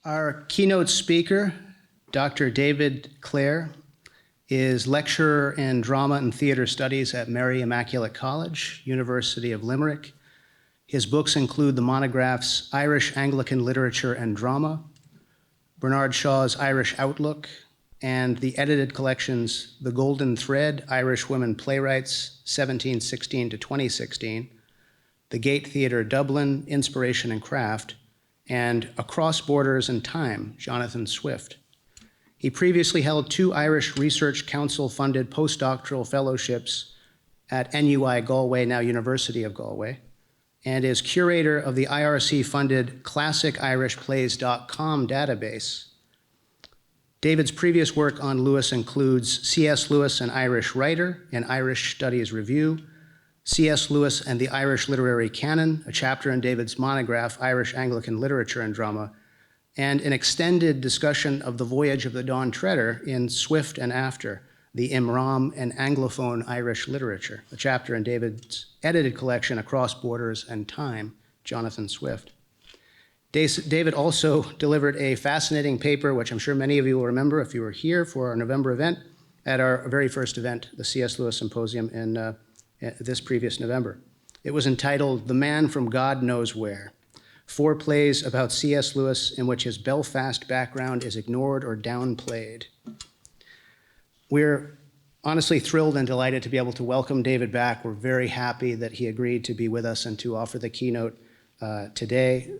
Our keynote speaker, Dr. David Clare, is lecturer in drama and theater studies at Mary Immaculate College, University of Limerick. His books include the monographs Irish Anglican Literature and Drama, Bernard Shaw's Irish Outlook, and the edited collections The Golden Thread, Irish Women Playwrights, 1716 to 2016, The Gate Theatre Dublin, Inspiration and Craft, and Across Borders and Time, Jonathan Swift. He previously held 2 Irish Research Council-funded postdoctoral fellowships at NUI Galway, now University of Galway, and is curator of the IRC-funded ClassicIrishPlays.com database. David's previous work on Lewis includes C.S. Lewis, an Irish Writer, an Irish Studies Review, C.S. Lewis and the Irish Literary Canon, a chapter in David's monograph, Irish Anglican Literature and Drama, and an extended discussion of the voyage of the Dawn Treader in Swift and After, the Imram and Anglophone Irish Literature, a chapter in David's edited collection, Across Borders and Time, Jonathan Swift. David also delivered a fascinating paper, which I'm sure many of you will remember if you were here for our November event, at our very first event, the C.S. Lewis Symposium in this previous November. It was entitled The Man from God Knows Where, 4 plays about C.S. Lewis in which his Belfast background is ignored or downplayed. We're honestly thrilled and delighted to be able to welcome David back. We're very happy that he agreed to be with us and to offer the keynote today.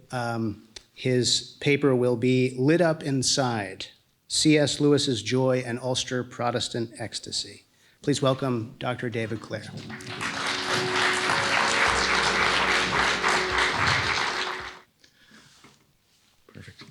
His paper will be Lit Up Inside, C.S. Lewis's Joy and Ulster Protestant Ecstasy. Please welcome Dr. David Clare. Perfect.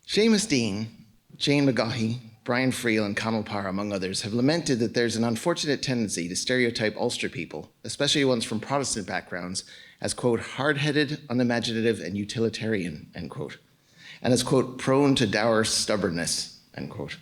Seamus Dean, Jane McGaughey, Brian Friel, and Conal Parr, among others, have lamented that there's an unfortunate tendency to stereotype Ulster people, especially ones from Protestant backgrounds, as, quote, hard-headed, unimaginative, and utilitarian, end quote, and as, quote, prone to dour stubbornness, end quote.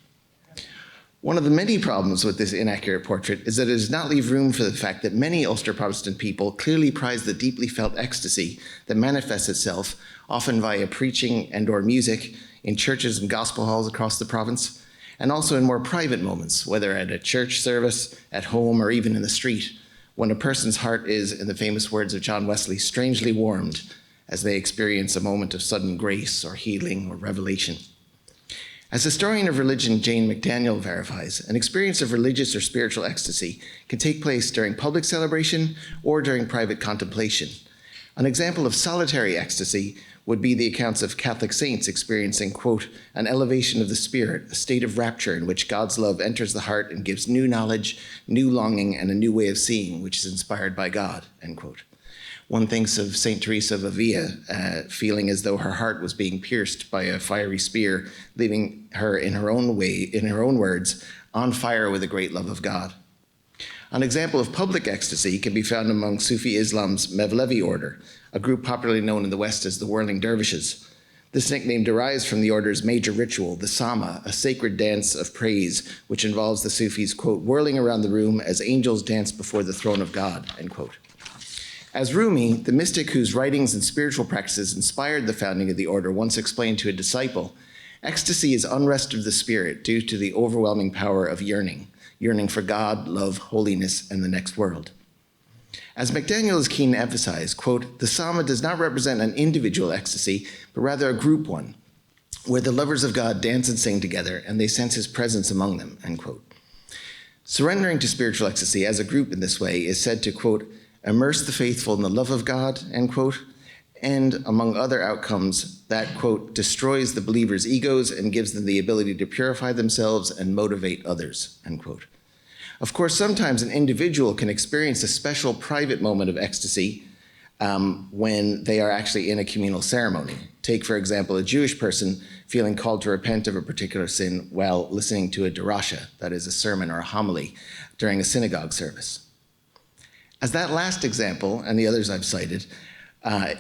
One of the many problems with this inaccurate portrait is that it does not leave room for the fact that many Ulster Protestant people clearly prize the deeply felt ecstasy that manifests itself, often via preaching and or music, in churches and gospel halls across the province, and also in more private moments, whether at a church service, at home, or even in the street, when a person's heart is, in the famous words of John Wesley, strangely warmed as they experience a moment of sudden grace or healing or revelation. As historian of religion Jane McDaniel verifies, an experience of religious or spiritual ecstasy can take place during public celebration or during private contemplation. An example of solitary ecstasy would be the accounts of Catholic saints experiencing, quote, an elevation of the spirit, a state of rapture in which God's love enters the heart and gives new knowledge, new longing, and a new way of seeing, which is inspired by God, end quote. One thinks of St. Teresa of Avila feeling as though her heart was being pierced by a fiery spear, leaving her in her own way, in her own words, on fire with a great love of God. An example of public ecstasy can be found among Sufi Islam's Mevlevi order, a group popularly known in the West as the Whirling Dervishes. This nickname derives from the order's major ritual, the Sama, a sacred dance of praise, which involves the Sufis, quote, whirling around the room as angels dance before the throne of God, end quote. As Rumi, the mystic whose writings and spiritual practices inspired the founding of the order, once explained to a disciple, ecstasy is unrest of the spirit due to the overwhelming power of yearning for God, love, holiness, and the next world. As McDaniel is keen to emphasize, quote, the Sama does not represent an individual ecstasy, but rather a group one, where the lovers of God dance and sing together, and they sense his presence among them, end quote. Surrendering to spiritual ecstasy as a group in this way is said to, quote, immerse the faithful in the love of God, end quote, and among other outcomes, that, quote, destroys the believer's egos and gives them the ability to purify themselves and motivate others, end quote. Of course, sometimes an individual can experience a special private moment of ecstasy when they are actually in a communal ceremony. Take, for example, a Jewish person feeling called to repent of a particular sin while listening to a derasha, that is a sermon or a homily, during a synagogue service. As that last example, and the others I've cited,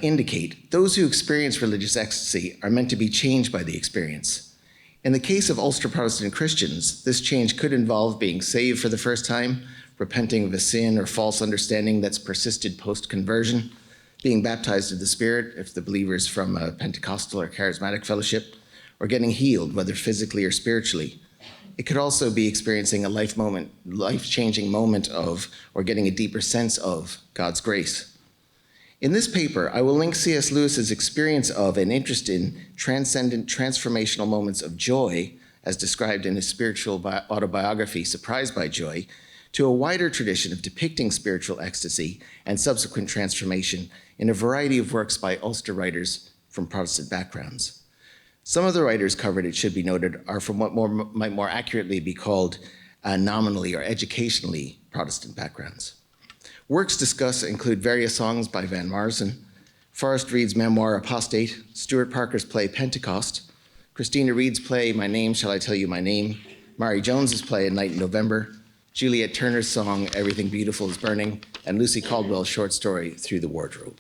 indicate, those who experience religious ecstasy are meant to be changed by the experience. In the case of Ulster Protestant Christians, this change could involve being saved for the first time, repenting of a sin or false understanding that's persisted post-conversion, being baptized in the Spirit, if the believer is from a Pentecostal or charismatic fellowship, or getting healed, whether physically or spiritually. It could also be experiencing a life-changing moment of, or getting a deeper sense of, God's grace. In this paper, I will link C.S. Lewis's experience of and interest in transcendent transformational moments of joy, as described in his spiritual autobiography, Surprised by Joy, to a wider tradition of depicting spiritual ecstasy and subsequent transformation in a variety of works by Ulster writers from Protestant backgrounds. Some of the writers covered, it should be noted, are from what might more accurately be called nominally or educationally Protestant backgrounds. Works discussed include various songs by Van Morrison, Forrest Reed's memoir Apostate, Stuart Parker's play Pentecost, Christina Reed's play My Name Shall I Tell You My Name, Mary Jones's play A Night in November, Juliet Turner's song Everything Beautiful is Burning, and Lucy Caldwell's short story Through the Wardrobe.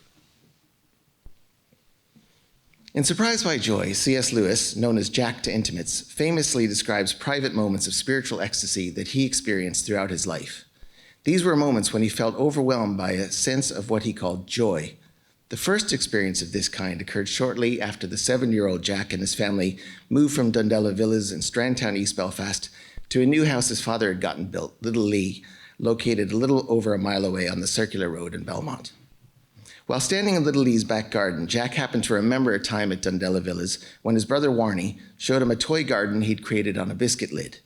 In Surprised by Joy, C.S. Lewis, known as Jack to intimates, famously describes private moments of spiritual ecstasy that he experienced throughout his life. These were moments when he felt overwhelmed by a sense of what he called joy. The first experience of this kind occurred shortly after the 7-year-old Jack and his family moved from Dundela Villas in Strandtown, East Belfast, to a new house his father had gotten built, Little Lee, located a little over a mile away on the Circular Road in Belmont. While standing in Little Lee's back garden, Jack happened to remember a time at Dundela Villas when his brother Warnie showed him a toy garden he'd created on a biscuit lid.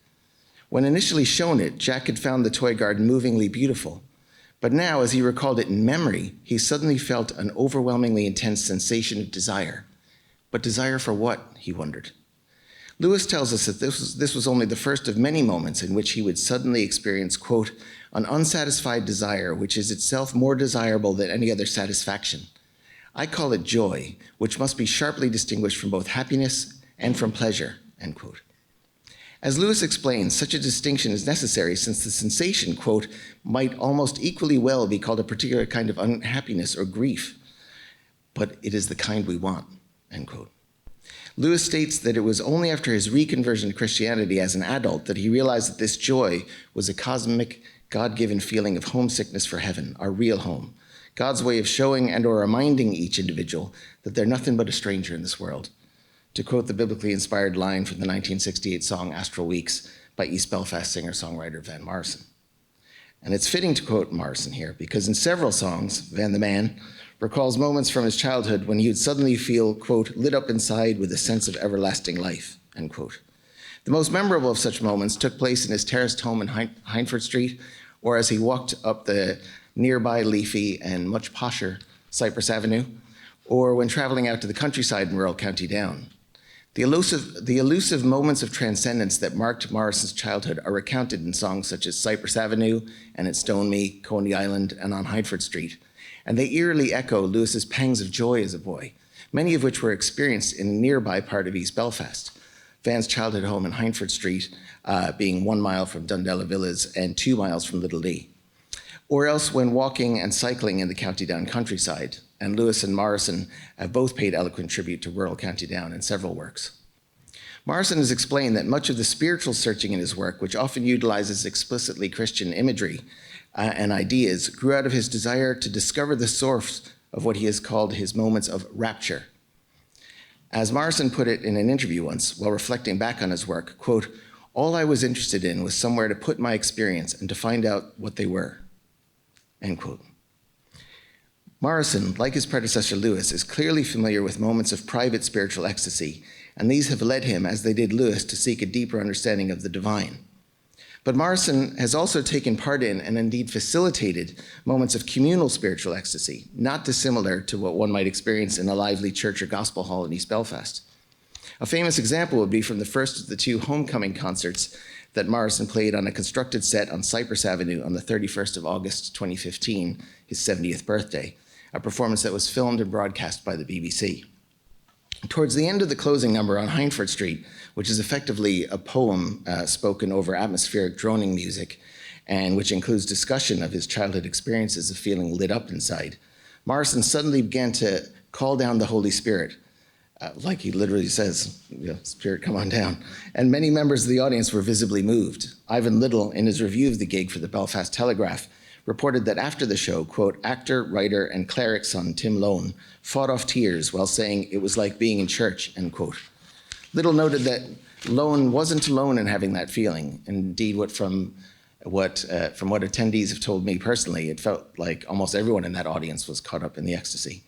When initially shown it, Jack had found the toy garden movingly beautiful. But now, as he recalled it in memory, he suddenly felt an overwhelmingly intense sensation of desire. But desire for what, he wondered. Lewis tells us that this was only the first of many moments in which he would suddenly experience, quote, an unsatisfied desire which is itself more desirable than any other satisfaction. I call it joy, which must be sharply distinguished from both happiness and from pleasure, end quote. As Lewis explains, such a distinction is necessary since the sensation, quote, might almost equally well be called a particular kind of unhappiness or grief, but it is the kind we want, end quote. Lewis states that it was only after his reconversion to Christianity as an adult that he realized that this joy was a cosmic, God-given feeling of homesickness for heaven, our real home, God's way of showing and or reminding each individual that they're nothing but a stranger in this world. To quote the biblically inspired line from the 1968 song Astral Weeks by East Belfast singer-songwriter Van Morrison. And it's fitting to quote Morrison here because in several songs, Van the Man recalls moments from his childhood when he would suddenly feel, quote, lit up inside with a sense of everlasting life, end quote. The most memorable of such moments took place in his terraced home in Hindford Street, or as he walked up the nearby leafy and much posher Cypress Avenue, or when traveling out to the countryside in rural County Down. The elusive moments of transcendence that marked Morrison's childhood are recounted in songs such as Cypress Avenue and At Stone Me, Coney Island, and On Hindford Street, and they eerily echo Lewis's pangs of joy as a boy, many of which were experienced in a nearby part of East Belfast. Van's childhood home in Hindford Street being 1 mile from Dundela Villas and 2 miles from Little Lee. Or else when walking and cycling in the County Down countryside, and Lewis and Morrison have both paid eloquent tribute to rural County Down in several works. Morrison has explained that much of the spiritual searching in his work, which often utilizes explicitly Christian imagery and ideas, grew out of his desire to discover the source of what he has called his moments of rapture. As Morrison put it in an interview once, while reflecting back on his work, quote, all I was interested in was somewhere to put my experience and to find out what they were, end quote. Morrison, like his predecessor Lewis, is clearly familiar with moments of private spiritual ecstasy, and these have led him, as they did Lewis, to seek a deeper understanding of the divine. But Morrison has also taken part in and indeed facilitated moments of communal spiritual ecstasy, not dissimilar to what one might experience in a lively church or gospel hall in East Belfast. A famous example would be from the first of the 2 homecoming concerts that Morrison played on a constructed set on Cypress Avenue on the 31st of August 2015, his 70th birthday, a performance that was filmed and broadcast by the BBC. Towards the end of the closing number on Hindford Street, which is effectively a poem spoken over atmospheric droning music, and which includes discussion of his childhood experiences of feeling lit up inside, Morrison suddenly began to call down the Holy Spirit, like he literally says, Spirit, come on down. And many members of the audience were visibly moved. Ivan Little, in his review of the gig for the Belfast Telegraph, reported that after the show, quote, actor, writer, and cleric son Tim Lone fought off tears while saying it was like being in church, end quote. Little noted that Lone wasn't alone in having that feeling. Indeed, from what attendees have told me personally, it felt like almost everyone in that audience was caught up in the ecstasy.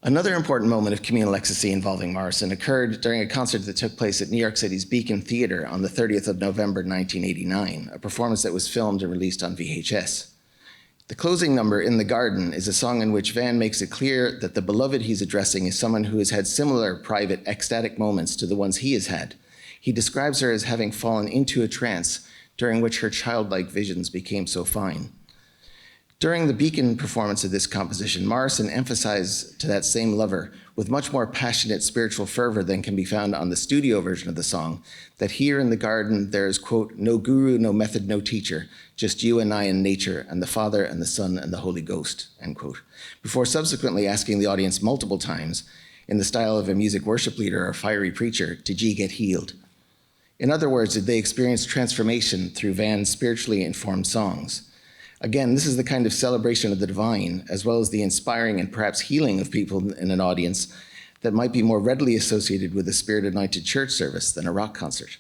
Another important moment of communal ecstasy involving Morrison occurred during a concert that took place at New York City's Beacon Theatre on the 30th of November, 1989, a performance that was filmed and released on VHS. The closing number, In the Garden, is a song in which Van makes it clear that the beloved he's addressing is someone who has had similar private ecstatic moments to the ones he has had. He describes her as having fallen into a trance during which her childlike visions became so fine. During the Beacon performance of this composition, Morrison emphasized to that same lover, with much more passionate spiritual fervor than can be found on the studio version of the song, that here in the garden there is, quote, no guru, no method, no teacher, just you and I and nature, and the Father and the Son and the Holy Ghost, end quote, before subsequently asking the audience multiple times, in the style of a music worship leader or fiery preacher, did ye get healed? In other words, did they experience transformation through Van's spiritually informed songs? Again, this is the kind of celebration of the divine, as well as the inspiring and perhaps healing of people in an audience that might be more readily associated with a spirit-anointed church service than a rock concert.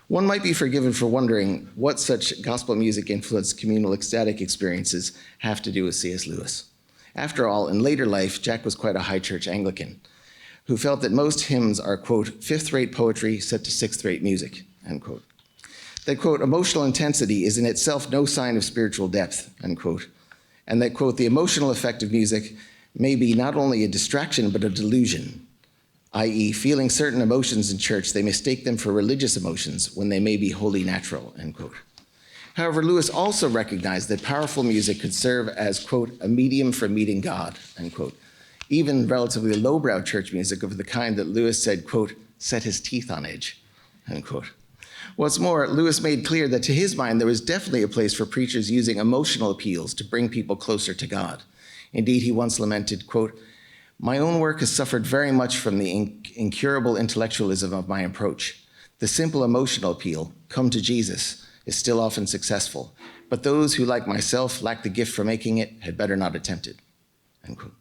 One might be forgiven for wondering what such gospel music-influenced communal ecstatic experiences have to do with C.S. Lewis. After all, in later life, Jack was quite a high church Anglican who felt that most hymns are, quote, fifth-rate poetry set to sixth-rate music, end quote. That, quote, emotional intensity is in itself no sign of spiritual depth, end quote. And that, quote, the emotional effect of music may be not only a distraction, but a delusion, i.e., feeling certain emotions in church, they mistake them for religious emotions when they may be wholly natural, end quote. However, Lewis also recognized that powerful music could serve as, quote, a medium for meeting God, end quote. Even relatively lowbrow church music of the kind that Lewis said, quote, set his teeth on edge, end quote. What's more, Lewis made clear that to his mind, there was definitely a place for preachers using emotional appeals to bring people closer to God. Indeed, he once lamented, quote, my own work has suffered very much from the incurable intellectualism of my approach. The simple emotional appeal, come to Jesus, is still often successful, but those who, like myself, lack the gift for making it had better not attempt it, end quote.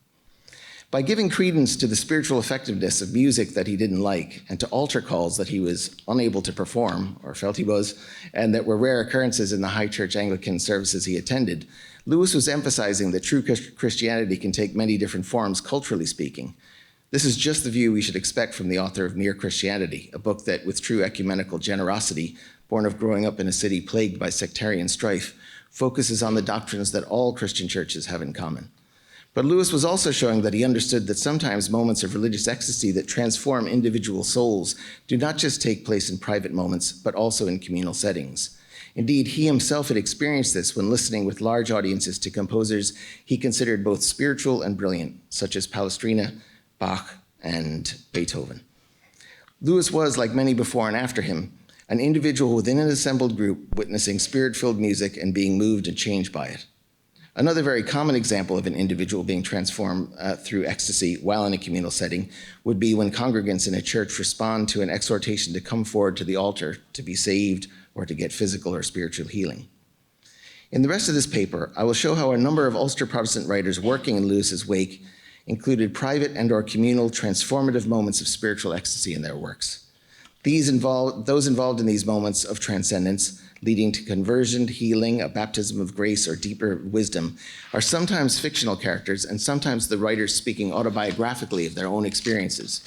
By giving credence to the spiritual effectiveness of music that he didn't like and to altar calls that he was unable to perform, or felt he was, and that were rare occurrences in the high church Anglican services he attended, Lewis was emphasizing that true Christianity can take many different forms, culturally speaking. This is just the view we should expect from the author of Mere Christianity, a book that, with true ecumenical generosity, born of growing up in a city plagued by sectarian strife, focuses on the doctrines that all Christian churches have in common. But Lewis was also showing that he understood that sometimes moments of religious ecstasy that transform individual souls do not just take place in private moments, but also in communal settings. Indeed, he himself had experienced this when listening with large audiences to composers he considered both spiritual and brilliant, such as Palestrina, Bach, and Beethoven. Lewis was, like many before and after him, an individual within an assembled group witnessing spirit-filled music and being moved and changed by it. Another very common example of an individual being transformed through ecstasy while in a communal setting would be when congregants in a church respond to an exhortation to come forward to the altar to be saved or to get physical or spiritual healing. In the rest of this paper, I will show how a number of Ulster Protestant writers working in Lewis's wake included private and/or communal transformative moments of spiritual ecstasy in their works. Those involved in these moments of transcendence, leading to conversion, healing, a baptism of grace, or deeper wisdom, are sometimes fictional characters and sometimes the writers speaking autobiographically of their own experiences.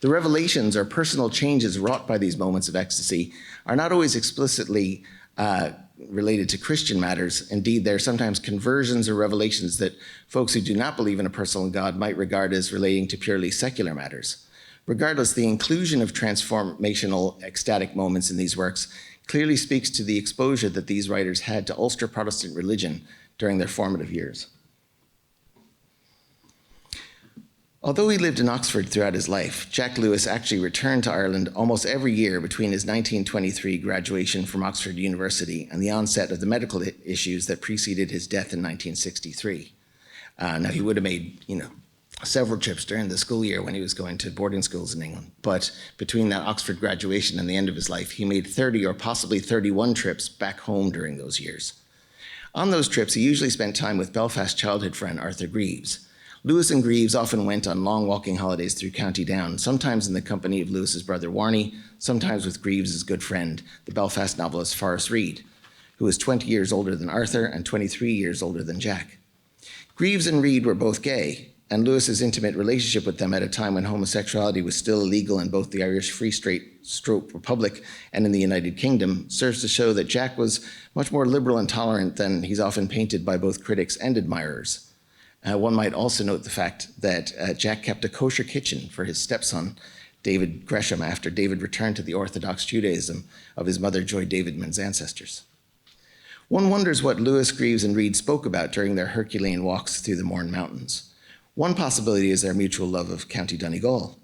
The revelations or personal changes wrought by these moments of ecstasy are not always explicitly related to Christian matters. Indeed, they're sometimes conversions or revelations that folks who do not believe in a personal God might regard as relating to purely secular matters. Regardless, the inclusion of transformational ecstatic moments in these works clearly speaks to the exposure that these writers had to Ulster Protestant religion during their formative years. Although he lived in Oxford throughout his life, Jack Lewis actually returned to Ireland almost every year between his 1923 graduation from Oxford University and the onset of the medical issues that preceded his death in 1963. Now, he would have made, several trips during the school year when he was going to boarding schools in England. But between that Oxford graduation and the end of his life, he made 30 or possibly 31 trips back home during those years. On those trips, he usually spent time with Belfast childhood friend Arthur Greaves. Lewis and Greaves often went on long walking holidays through County Down, sometimes in the company of Lewis's brother Warnie, sometimes with Greaves's good friend, the Belfast novelist Forrest Reid, who was 20 years older than Arthur and 23 years older than Jack. Greaves and Reid were both gay, and Lewis's intimate relationship with them at a time when homosexuality was still illegal in both the Irish Free State Republic and in the United Kingdom serves to show that Jack was much more liberal and tolerant than he's often painted by both critics and admirers. One might also note the fact that Jack kept a kosher kitchen for his stepson, David Gresham, after David returned to the Orthodox Judaism of his mother, Joy Davidman's ancestors. One wonders what Lewis, Greaves, and Reid spoke about during their Herculean walks through the Mourne Mountains. One possibility is their mutual love of County Donegal.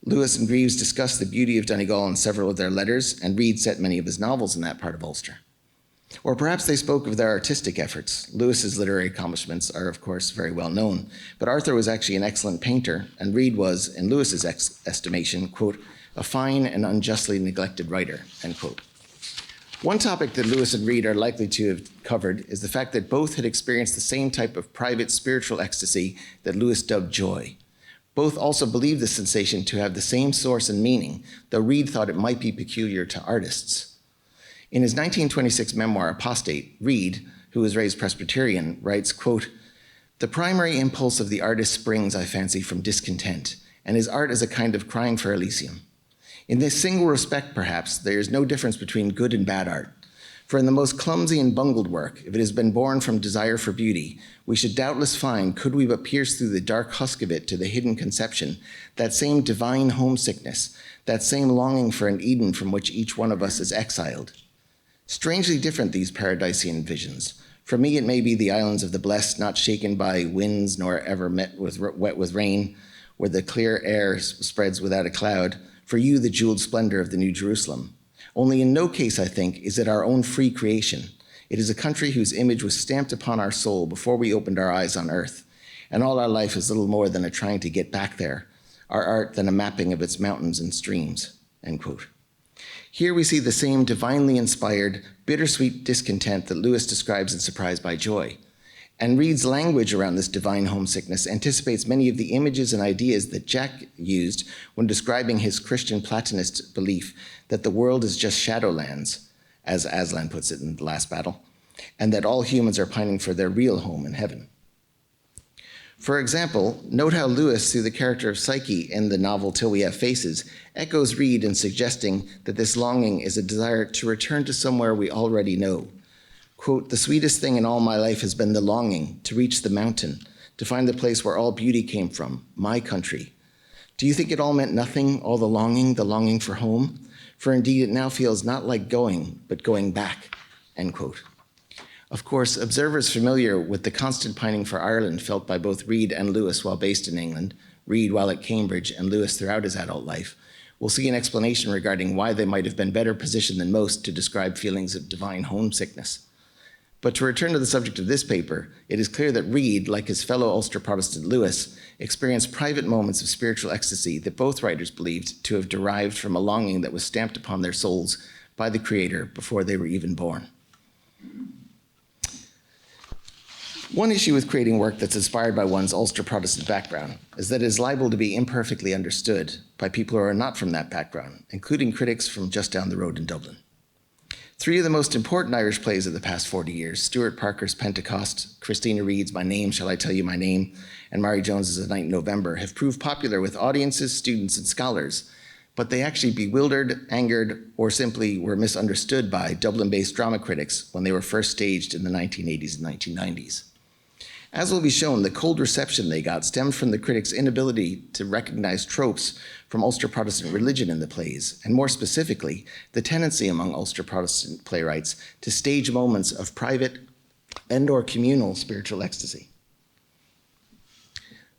Lewis and Greaves discussed the beauty of Donegal in several of their letters, and Reid set many of his novels in that part of Ulster. Or perhaps they spoke of their artistic efforts. Lewis's literary accomplishments are, of course, very well known, but Arthur was actually an excellent painter, and Reid was, in Lewis's estimation, quote, a fine and unjustly neglected writer, end quote. One topic that Lewis and Reid are likely to have covered is the fact that both had experienced the same type of private spiritual ecstasy that Lewis dubbed joy. Both also believed the sensation to have the same source and meaning, though Reid thought it might be peculiar to artists. In his 1926 memoir, Apostate, Reid, who was raised Presbyterian, writes, quote, the primary impulse of the artist springs, I fancy, from discontent, and his art is a kind of crying for Elysium. In this single respect, perhaps, there is no difference between good and bad art. For in the most clumsy and bungled work, if it has been born from desire for beauty, we should doubtless find, could we but pierce through the dark husk of it to the hidden conception, that same divine homesickness, that same longing for an Eden from which each one of us is exiled. Strangely different, these paradisian visions. For me, it may be the islands of the blessed, not shaken by winds nor ever wet with rain, where the clear air spreads without a cloud. For you, the jeweled splendor of the New Jerusalem. Only in no case, I think, is it our own free creation. It is a country whose image was stamped upon our soul before we opened our eyes on earth. And all our life is little more than a trying to get back there, our art than a mapping of its mountains and streams, end quote. Here we see the same divinely inspired, bittersweet discontent that Lewis describes in Surprised by Joy. And Reid's language around this divine homesickness anticipates many of the images and ideas that Jack used when describing his Christian Platonist belief that the world is just shadowlands, as Aslan puts it in The Last Battle, and that all humans are pining for their real home in heaven. For example, note how Lewis, through the character of Psyche in the novel Till We Have Faces, echoes Reid in suggesting that this longing is a desire to return to somewhere we already know. Quote, the sweetest thing in all my life has been the longing to reach the mountain, to find the place where all beauty came from, my country. Do you think it all meant nothing, all the longing for home? For indeed it now feels not like going, but going back, end quote. Of course, observers familiar with the constant pining for Ireland felt by both Reid and Lewis while based in England, Reid while at Cambridge and Lewis throughout his adult life, will see an explanation regarding why they might have been better positioned than most to describe feelings of divine homesickness. But to return to the subject of this paper, it is clear that Reid, like his fellow Ulster Protestant Lewis, experienced private moments of spiritual ecstasy that both writers believed to have derived from a longing that was stamped upon their souls by the Creator before they were even born. One issue with creating work that's inspired by one's Ulster Protestant background is that it is liable to be imperfectly understood by people who are not from that background, including critics from just down the road in Dublin. Three of the most important Irish plays of the past 40 years, Stuart Parker's Pentecost, Christina Reid's My Name, Shall I Tell You My Name, and Mary Jones's A Night in November, have proved popular with audiences, students, and scholars, but they actually bewildered, angered, or simply were misunderstood by Dublin-based drama critics when they were first staged in the 1980s and 1990s. As will be shown, the cold reception they got stemmed from the critics' inability to recognize tropes from Ulster Protestant religion in the plays, and more specifically, the tendency among Ulster Protestant playwrights to stage moments of private and/or communal spiritual ecstasy.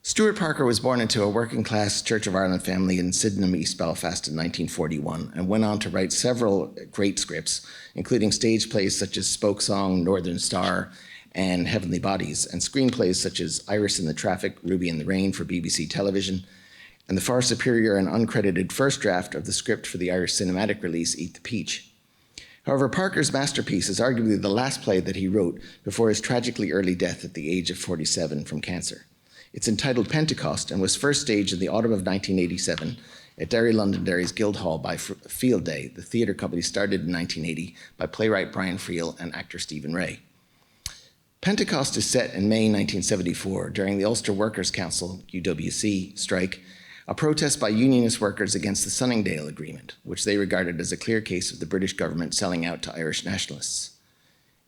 Stuart Parker was born into a working-class Church of Ireland family in Sydenham, East Belfast in 1941, and went on to write several great scripts, including stage plays such as Spoke Song, Northern Star, and Heavenly Bodies, and screenplays such as Iris in the Traffic, Ruby in the Rain for BBC Television, and the far superior and uncredited first draft of the script for the Irish cinematic release, Eat the Peach. However, Parker's masterpiece is arguably the last play that he wrote before his tragically early death at the age of 47 from cancer. It's entitled Pentecost and was first staged in the autumn of 1987 at Derry Londonderry's Guildhall by Field Day, the theatre company started in 1980 by playwright Brian Friel and actor Stephen Ray. Pentecost is set in May 1974 during the Ulster Workers' Council, UWC, strike, a protest by unionist workers against the Sunningdale Agreement, which they regarded as a clear case of the British government selling out to Irish nationalists.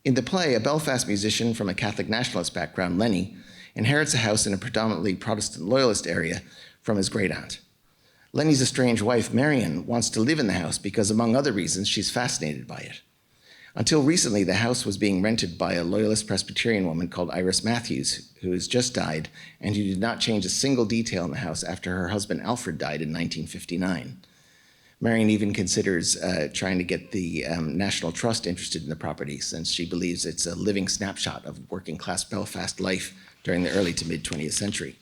In the play, a Belfast musician from a Catholic nationalist background, Lenny, inherits a house in a predominantly Protestant loyalist area from his great-aunt. Lenny's estranged wife, Marion, wants to live in the house because, among other reasons, she's fascinated by it. Until recently, the house was being rented by a loyalist Presbyterian woman called Iris Matthews, who has just died and who did not change a single detail in the house after her husband Alfred died in 1959. Marion even considers trying to get the National Trust interested in the property, since she believes it's a living snapshot of working-class Belfast life during the early to mid-20th century.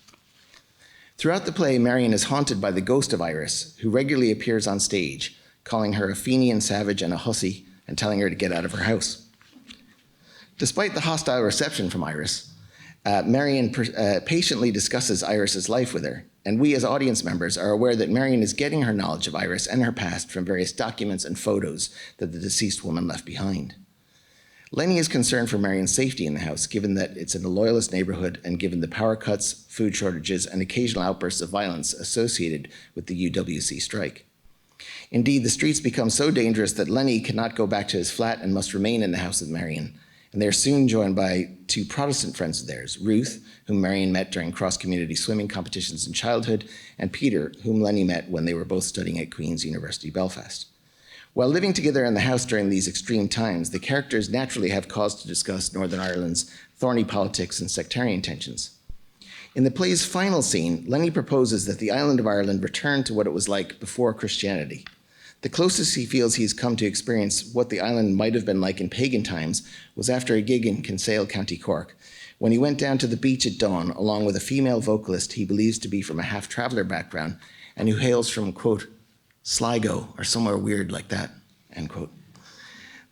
Throughout the play, Marion is haunted by the ghost of Iris, who regularly appears on stage, calling her a Fenian savage and a hussy, and telling her to get out of her house. Despite the hostile reception from Iris, Marion patiently discusses Iris's life with her, and we as audience members are aware that Marion is getting her knowledge of Iris and her past from various documents and photos that the deceased woman left behind. Lenny is concerned for Marion's safety in the house, given that it's in a loyalist neighborhood and given the power cuts, food shortages, and occasional outbursts of violence associated with the UWC strike. Indeed, the streets become so dangerous that Lenny cannot go back to his flat and must remain in the house with Marion, and they're soon joined by two Protestant friends of theirs, Ruth, whom Marion met during cross-community swimming competitions in childhood, and Peter, whom Lenny met when they were both studying at Queen's University, Belfast. While living together in the house during these extreme times, the characters naturally have cause to discuss Northern Ireland's thorny politics and sectarian tensions. In the play's final scene, Lenny proposes that the island of Ireland return to what it was like before Christianity. The closest he feels he's come to experience what the island might have been like in pagan times was after a gig in Kinsale, County Cork, when he went down to the beach at dawn along with a female vocalist he believes to be from a half-traveler background and who hails from, quote, Sligo or somewhere weird like that, end quote.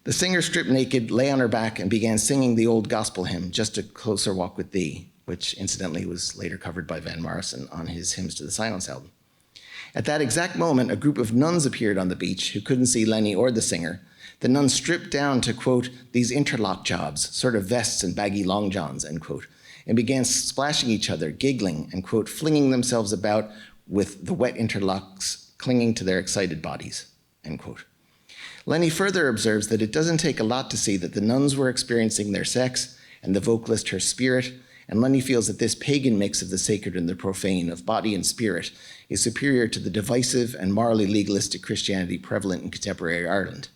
The singer stripped naked, lay on her back, and began singing the old gospel hymn, Just a Closer Walk with Thee, which incidentally was later covered by Van Morrison on his Hymns to the Silence album. At that exact moment, a group of nuns appeared on the beach who couldn't see Lenny or the singer. The nuns stripped down to, quote, these interlock jobs, sort of vests and baggy long johns, end quote, and began splashing each other, giggling, and, quote, flinging themselves about with the wet interlocks clinging to their excited bodies, end quote. Lenny further observes that it doesn't take a lot to see that the nuns were experiencing their sex and the vocalist her spirit, and Lenny feels that this pagan mix of the sacred and the profane, of body and spirit, is superior to the divisive and morally legalistic Christianity prevalent in contemporary Ireland.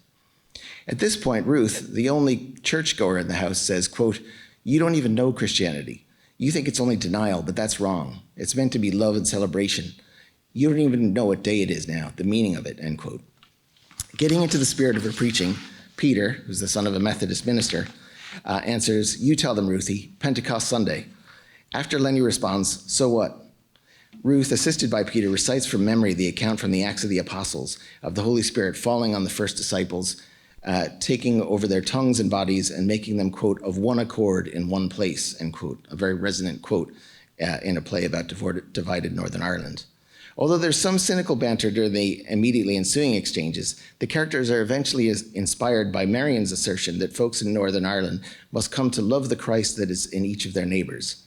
At this point, Ruth, the only churchgoer in the house, says, quote, you don't even know Christianity. You think it's only denial, but that's wrong. It's meant to be love and celebration. You don't even know what day it is now, the meaning of it, end quote. Getting into the spirit of her preaching, Peter, who's the son of a Methodist minister, answers, you tell them, Ruthie, Pentecost Sunday. After Lenny responds, so what? Ruth, assisted by Peter, recites from memory the account from the Acts of the Apostles of the Holy Spirit falling on the first disciples, taking over their tongues and bodies and making them, quote, of one accord in one place, end quote, a very resonant quote in a play about divided Northern Ireland. Although there's some cynical banter during the immediately ensuing exchanges, the characters are eventually inspired by Marion's assertion that folks in Northern Ireland must come to love the Christ that is in each of their neighbors.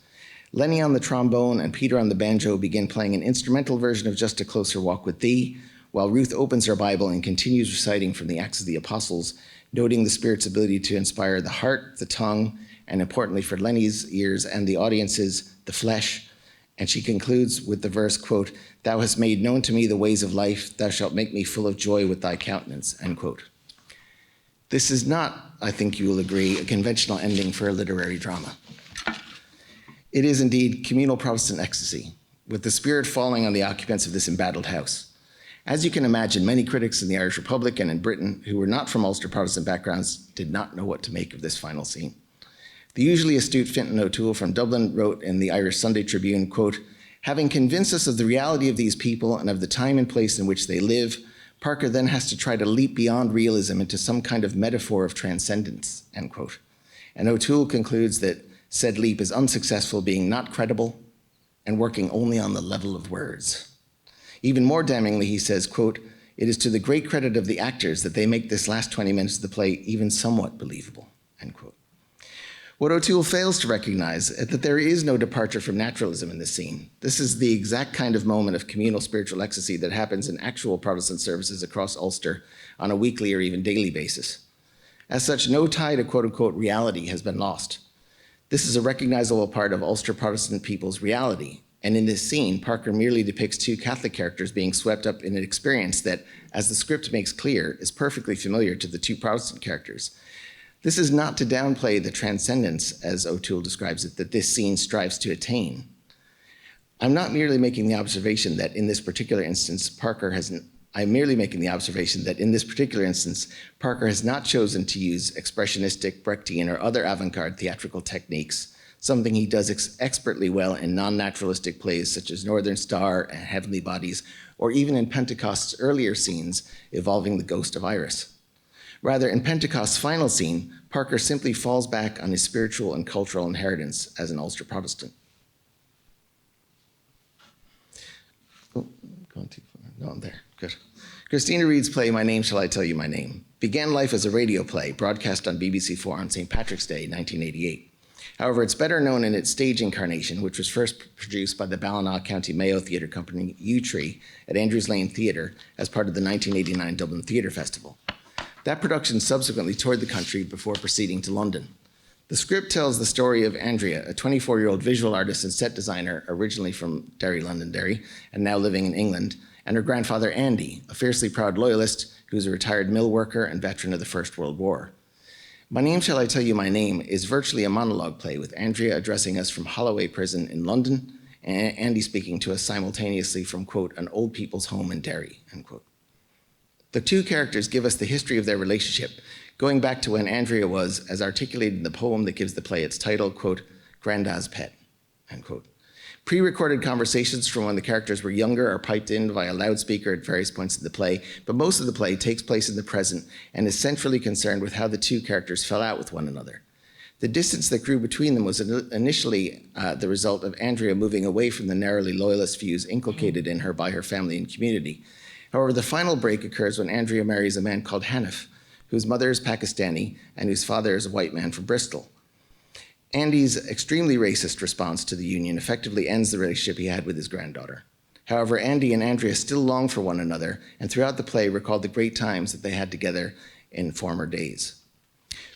Lenny on the trombone and Peter on the banjo begin playing an instrumental version of Just a Closer Walk with Thee, while Ruth opens her Bible and continues reciting from the Acts of the Apostles, noting the Spirit's ability to inspire the heart, the tongue, and importantly for Lenny's ears and the audience's, the flesh. And she concludes with the verse, quote, thou hast made known to me the ways of life, thou shalt make me full of joy with thy countenance, end quote. This is not, I think you will agree, a conventional ending for a literary drama. It is indeed communal Protestant ecstasy, with the Spirit falling on the occupants of this embattled house. As you can imagine, many critics in the Irish Republic and in Britain who were not from Ulster Protestant backgrounds did not know what to make of this final scene. The usually astute Fintan O'Toole from Dublin wrote in the Irish Sunday Tribune, quote, "Having convinced us of the reality of these people and of the time and place in which they live, Parker then has to try to leap beyond realism into some kind of metaphor of transcendence," end quote. And O'Toole concludes that said leap is unsuccessful, being not credible and working only on the level of words. Even more damningly, he says, quote, "It is to the great credit of the actors that they make this last 20 minutes of the play even somewhat believable," end quote. What O'Toole fails to recognize is that there is no departure from naturalism in this scene. This is the exact kind of moment of communal spiritual ecstasy that happens in actual Protestant services across Ulster on a weekly or even daily basis. As such, no tie to quote-unquote reality has been lost. This is a recognizable part of Ulster Protestant people's reality, and in this scene, Parker merely depicts two Catholic characters being swept up in an experience that, as the script makes clear, is perfectly familiar to the two Protestant characters. This is not to downplay the transcendence, as O'Toole describes it, that this scene strives to attain. I'm merely making the observation that in this particular instance, Parker has not chosen to use expressionistic, Brechtian, or other avant-garde theatrical techniques, something he does expertly well in non-naturalistic plays such as Northern Star and Heavenly Bodies, or even in Pentecost's earlier scenes involving the ghost of Iris. Rather, in Pentecost's final scene, Parker simply falls back on his spiritual and cultural inheritance as an Ulster Protestant. Oh, going too far. No, I'm there. Good. Christina Reid's play, My Name Shall I Tell You My Name, began life as a radio play broadcast on BBC4 on St. Patrick's Day, 1988. However, it's better known in its stage incarnation, which was first produced by the Ballina County Mayo Theatre Company, U-Tree, at Andrews Lane Theatre as part of the 1989 Dublin Theatre Festival. That production subsequently toured the country before proceeding to London. The script tells the story of Andrea, a 24-year-old visual artist and set designer originally from Derry, Londonderry, and now living in England, and her grandfather Andy, a fiercely proud loyalist who's a retired mill worker and veteran of the First World War. My Name Shall I Tell You My Name is virtually a monologue play with Andrea addressing us from Holloway Prison in London and Andy speaking to us simultaneously from, quote, an old people's home in Derry, end quote. The two characters give us the history of their relationship, going back to when Andrea was, as articulated in the poem that gives the play its title, quote, Grandad's pet, end quote. Pre-recorded conversations from when the characters were younger are piped in via loudspeaker at various points of the play, but most of the play takes place in the present and is centrally concerned with how the two characters fell out with one another. The distance that grew between them was initially the result of Andrea moving away from the narrowly loyalist views inculcated in her by her family and community. However, the final break occurs when Andrea marries a man called Hanif, whose mother is Pakistani and whose father is a white man from Bristol. Andy's extremely racist response to the union effectively ends the relationship he had with his granddaughter. However, Andy and Andrea still long for one another, and throughout the play recall the great times that they had together in former days.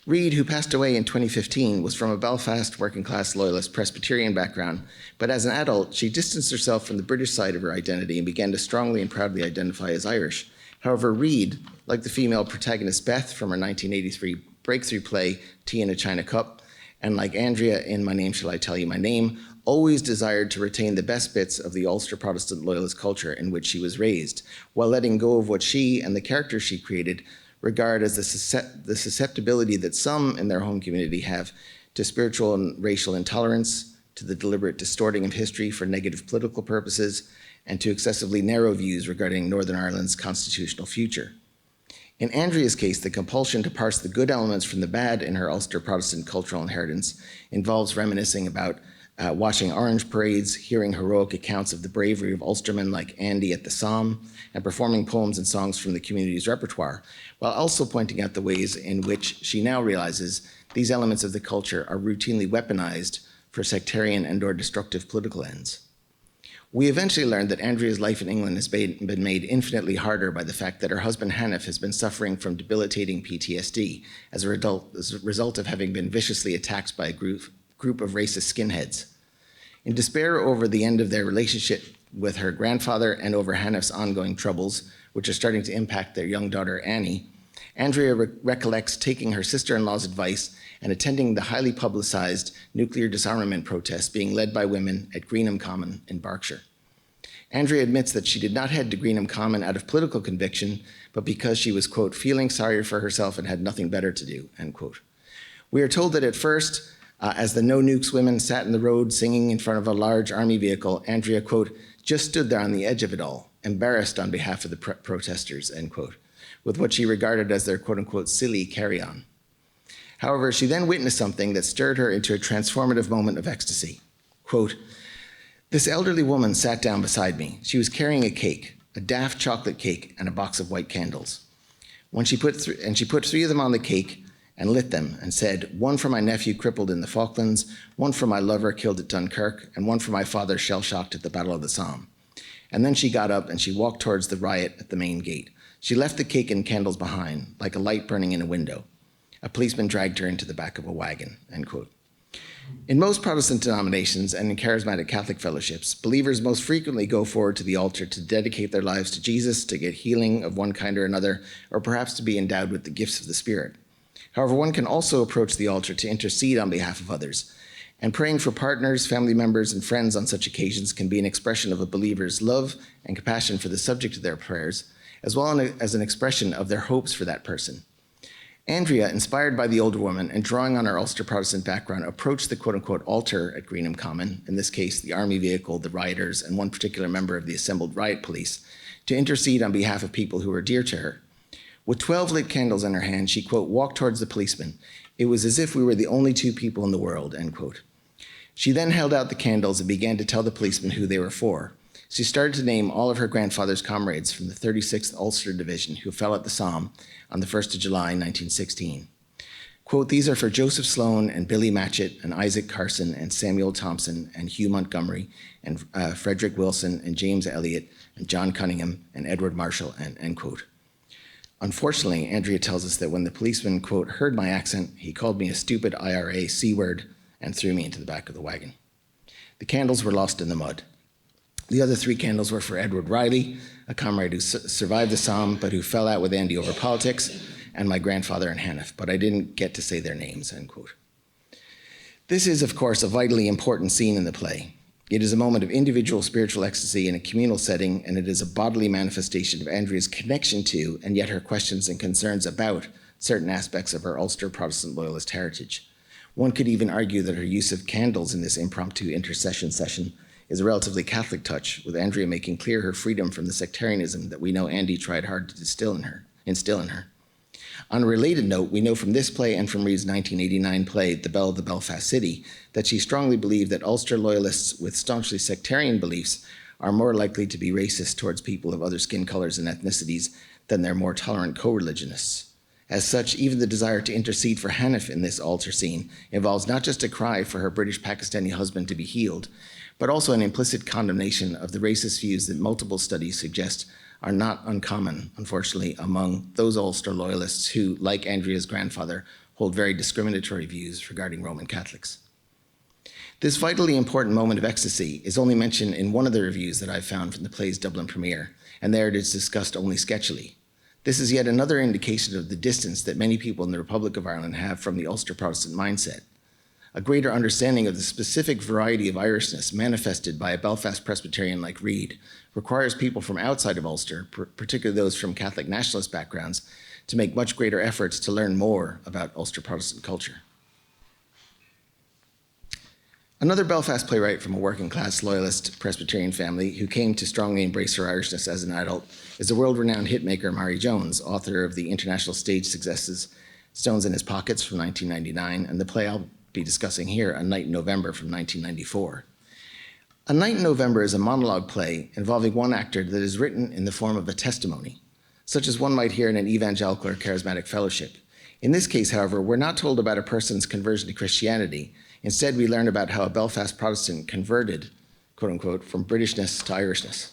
Reid, who passed away in 2015, was from a Belfast working-class loyalist Presbyterian background, but as an adult, she distanced herself from the British side of her identity and began to strongly and proudly identify as Irish. However, Reid, like the female protagonist Beth from her 1983 breakthrough play, Tea in a China Cup, and like Andrea in My Name Shall I Tell You My Name, always desired to retain the best bits of the Ulster Protestant loyalist culture in which she was raised, while letting go of what she and the characters she created regard as the susceptibility that some in their home community have to spiritual and racial intolerance, to the deliberate distorting of history for negative political purposes, and to excessively narrow views regarding Northern Ireland's constitutional future. In Andrea's case, the compulsion to parse the good elements from the bad in her Ulster Protestant cultural inheritance involves reminiscing about watching orange parades, hearing heroic accounts of the bravery of Ulstermen like Andy at the Somme, and performing poems and songs from the community's repertoire, while also pointing out the ways in which she now realizes these elements of the culture are routinely weaponized for sectarian and/or destructive political ends. We eventually learned that Andrea's life in England has been made infinitely harder by the fact that her husband Hanif has been suffering from debilitating PTSD as a result of having been viciously attacked by a group of racist skinheads. In despair over the end of their relationship with her grandfather and over Hanif's ongoing troubles, which are starting to impact their young daughter Annie, Andrea recollects taking her sister-in-law's advice and attending the highly publicized nuclear disarmament protests being led by women at Greenham Common in Berkshire. Andrea admits that she did not head to Greenham Common out of political conviction, but because she was, quote, feeling sorry for herself and had nothing better to do, end quote. We are told that at first, As the No Nukes women sat in the road singing in front of a large army vehicle, Andrea, quote, just stood there on the edge of it all, embarrassed on behalf of the protesters, end quote, with what she regarded as their quote unquote silly carry-on. However, she then witnessed something that stirred her into a transformative moment of ecstasy. Quote, this elderly woman sat down beside me. She was carrying a cake, a daft chocolate cake and a box of white candles. She put 3 of them on the cake and lit them and said, one for my nephew crippled in the Falklands, one for my lover killed at Dunkirk, and one for my father shell-shocked at the Battle of the Somme. And then she got up and she walked towards the riot at the main gate. She left the cake and candles behind, like a light burning in a window. A policeman dragged her into the back of a wagon, end quote. In most Protestant denominations and in charismatic Catholic fellowships, believers most frequently go forward to the altar to dedicate their lives to Jesus, to get healing of one kind or another, or perhaps to be endowed with the gifts of the Spirit. However, one can also approach the altar to intercede on behalf of others. And praying for partners, family members, and friends on such occasions can be an expression of a believer's love and compassion for the subject of their prayers, as well as an expression of their hopes for that person. Andrea, inspired by the older woman and drawing on her Ulster Protestant background, approached the quote-unquote altar at Greenham Common, in this case the army vehicle, the rioters, and one particular member of the assembled riot police, to intercede on behalf of people who were dear to her. With 12 lit candles in her hand, she, quote, walked towards the policeman. It was as if we were the only 2 people in the world, end quote. She then held out the candles and began to tell the policeman who they were for. She started to name all of her grandfather's comrades from the 36th Ulster Division who fell at the Somme on the 1st of July, 1916. Quote, these are for Joseph Sloan and Billy Matchett and Isaac Carson and Samuel Thompson and Hugh Montgomery and Frederick Wilson and James Elliott and John Cunningham and Edward Marshall, and end quote. Unfortunately, Andrea tells us that when the policeman, quote, heard my accent, he called me a stupid IRA C-word and threw me into the back of the wagon. The candles were lost in the mud. The other 3 candles were for Edward Riley, a comrade who survived the Somme but who fell out with Andy over politics, and my grandfather and Hannah, but I didn't get to say their names, end quote. This is, of course, a vitally important scene in the play. It is a moment of individual spiritual ecstasy in a communal setting, and it is a bodily manifestation of Andrea's connection to, and yet her questions and concerns about, certain aspects of her Ulster Protestant loyalist heritage. One could even argue that her use of candles in this impromptu intercession session is a relatively Catholic touch, with Andrea making clear her freedom from the sectarianism that we know Andy tried hard to instill in her. On a related note, we know from this play and from Reid's 1989 play, The Belle of the Belfast City, that she strongly believed that Ulster loyalists with staunchly sectarian beliefs are more likely to be racist towards people of other skin colors and ethnicities than their more tolerant co-religionists. As such, even the desire to intercede for Hanif in this altar scene involves not just a cry for her British Pakistani husband to be healed, but also an implicit condemnation of the racist views that multiple studies suggest are not uncommon, unfortunately, among those Ulster loyalists who, like Andrea's grandfather, hold very discriminatory views regarding Roman Catholics. This vitally important moment of ecstasy is only mentioned in one of the reviews that I've found from the play's Dublin premiere, and there it is discussed only sketchily. This is yet another indication of the distance that many people in the Republic of Ireland have from the Ulster Protestant mindset. A greater understanding of the specific variety of Irishness manifested by a Belfast Presbyterian like Reid requires people from outside of Ulster, particularly those from Catholic nationalist backgrounds, to make much greater efforts to learn more about Ulster Protestant culture. Another Belfast playwright from a working-class loyalist Presbyterian family who came to strongly embrace her Irishness as an adult is the world-renowned hitmaker Mary Jones, author of the international stage successes Stones in His Pockets from 1999 and the play I'll be discussing here, A Night in November from 1994. A Night in November is a monologue play involving one actor that is written in the form of a testimony, such as one might hear in an evangelical or charismatic fellowship. In this case, however, we're not told about a person's conversion to Christianity. Instead, we learn about how a Belfast Protestant converted, quote unquote, from Britishness to Irishness.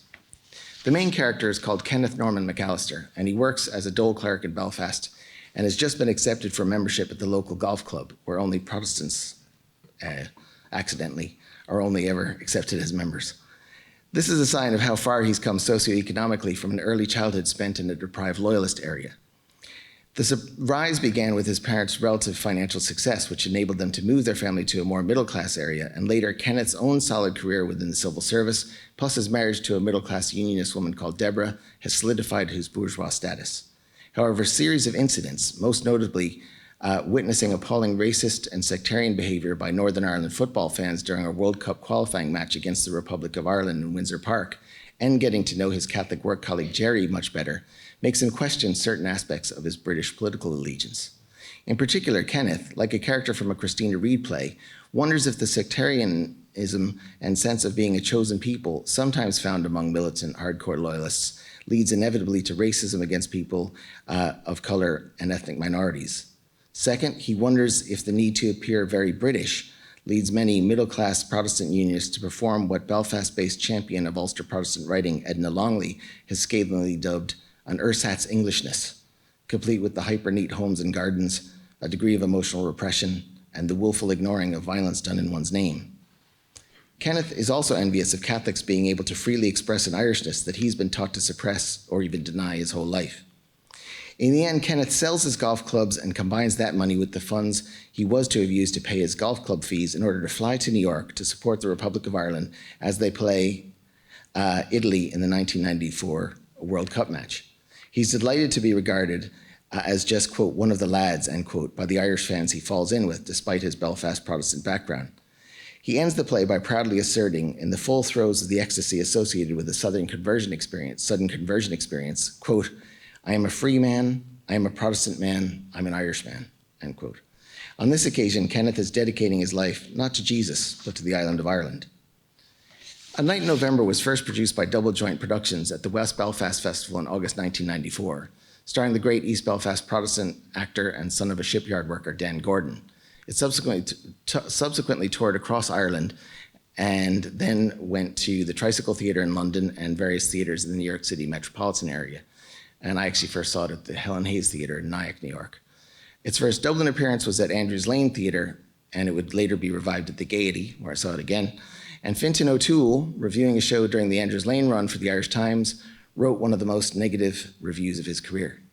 The main character is called Kenneth Norman McAllister, and he works as a dole clerk in Belfast and has just been accepted for membership at the local golf club, where only Protestants, accidentally, are only ever accepted as members. This is a sign of how far he's come socioeconomically from an early childhood spent in a deprived loyalist area. The rise began with his parents' relative financial success, which enabled them to move their family to a more middle-class area, and later Kenneth's own solid career within the civil service, plus his marriage to a middle-class unionist woman called Deborah, has solidified his bourgeois status. However, a series of incidents, most notably witnessing appalling racist and sectarian behaviour by Northern Ireland football fans during a World Cup qualifying match against the Republic of Ireland in Windsor Park, and getting to know his Catholic work colleague Jerry much better, makes him question certain aspects of his British political allegiance. In particular, Kenneth, like a character from a Christina Reid play, wonders if the sectarianism and sense of being a chosen people, sometimes found among militant hardcore loyalists, leads inevitably to racism against people of colour and ethnic minorities. Second, he wonders if the need to appear very British leads many middle-class Protestant unionists to perform what Belfast-based champion of Ulster Protestant writing, Edna Longley, has scathingly dubbed an ersatz Englishness, complete with the hyper-neat homes and gardens, a degree of emotional repression, and the willful ignoring of violence done in one's name. Kenneth is also envious of Catholics being able to freely express an Irishness that he's been taught to suppress or even deny his whole life. In the end, Kenneth sells his golf clubs and combines that money with the funds he was to have used to pay his golf club fees in order to fly to New York to support the Republic of Ireland as they play Italy in the 1994 World Cup match. He's delighted to be regarded as just, quote, one of the lads, end quote, by the Irish fans he falls in with, despite his Belfast Protestant background. He ends the play by proudly asserting, in the full throes of the ecstasy associated with the sudden conversion experience, quote, I am a free man, I am a Protestant man, I'm an Irish man, end quote. On this occasion, Kenneth is dedicating his life not to Jesus, but to the island of Ireland. A Night in November was first produced by Double Joint Productions at the West Belfast Festival in August 1994, starring the great East Belfast Protestant actor and son of a shipyard worker, Dan Gordon. It subsequently toured across Ireland and then went to the Tricycle Theatre in London and various theatres in the New York City metropolitan area. And I actually first saw it at the Helen Hayes Theatre in Nyack, New York. Its first Dublin appearance was at Andrews Lane Theatre, and it would later be revived at the Gaiety, where I saw it again. And Fintan O'Toole, reviewing a show during the Andrews Lane run for the Irish Times, wrote one of the most negative reviews of his career.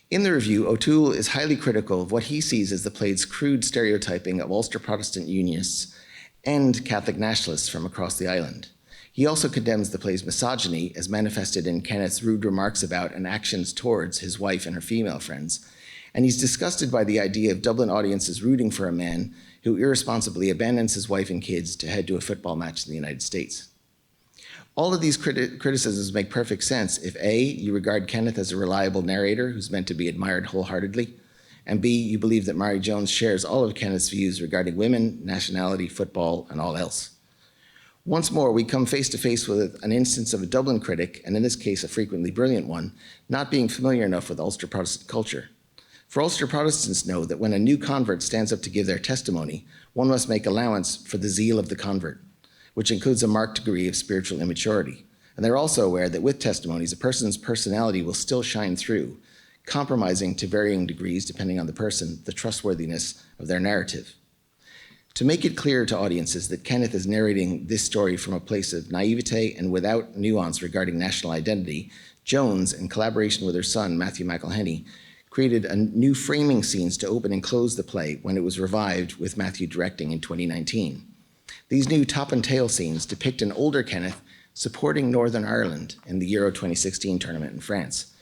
In the review, O'Toole is highly critical of what he sees as the play's crude stereotyping of Ulster Protestant Unionists and Catholic nationalists from across the island. He also condemns the play's misogyny as manifested in Kenneth's rude remarks about and actions towards his wife and her female friends. And he's disgusted by the idea of Dublin audiences rooting for a man who irresponsibly abandons his wife and kids to head to a football match in the United States. All of these criticisms make perfect sense if A, you regard Kenneth as a reliable narrator who's meant to be admired wholeheartedly, and B, you believe that Mary Jones shares all of Kenneth's views regarding women, nationality, football, and all else. Once more, we come face to face with an instance of a Dublin critic, and in this case a frequently brilliant one, not being familiar enough with Ulster Protestant culture. For Ulster Protestants know that when a new convert stands up to give their testimony, one must make allowance for the zeal of the convert, which includes a marked degree of spiritual immaturity. And they're also aware that with testimonies, a person's personality will still shine through, compromising to varying degrees, depending on the person, the trustworthiness of their narrative. To make it clear to audiences that Kenneth is narrating this story from a place of naivete and without nuance regarding national identity, Jones, in collaboration with her son, Matthew McElhenney, created a new framing scenes to open and close the play when it was revived with Matthew directing in 2019. These new top and tail scenes depict an older Kenneth supporting Northern Ireland in the Euro 2016 tournament in France.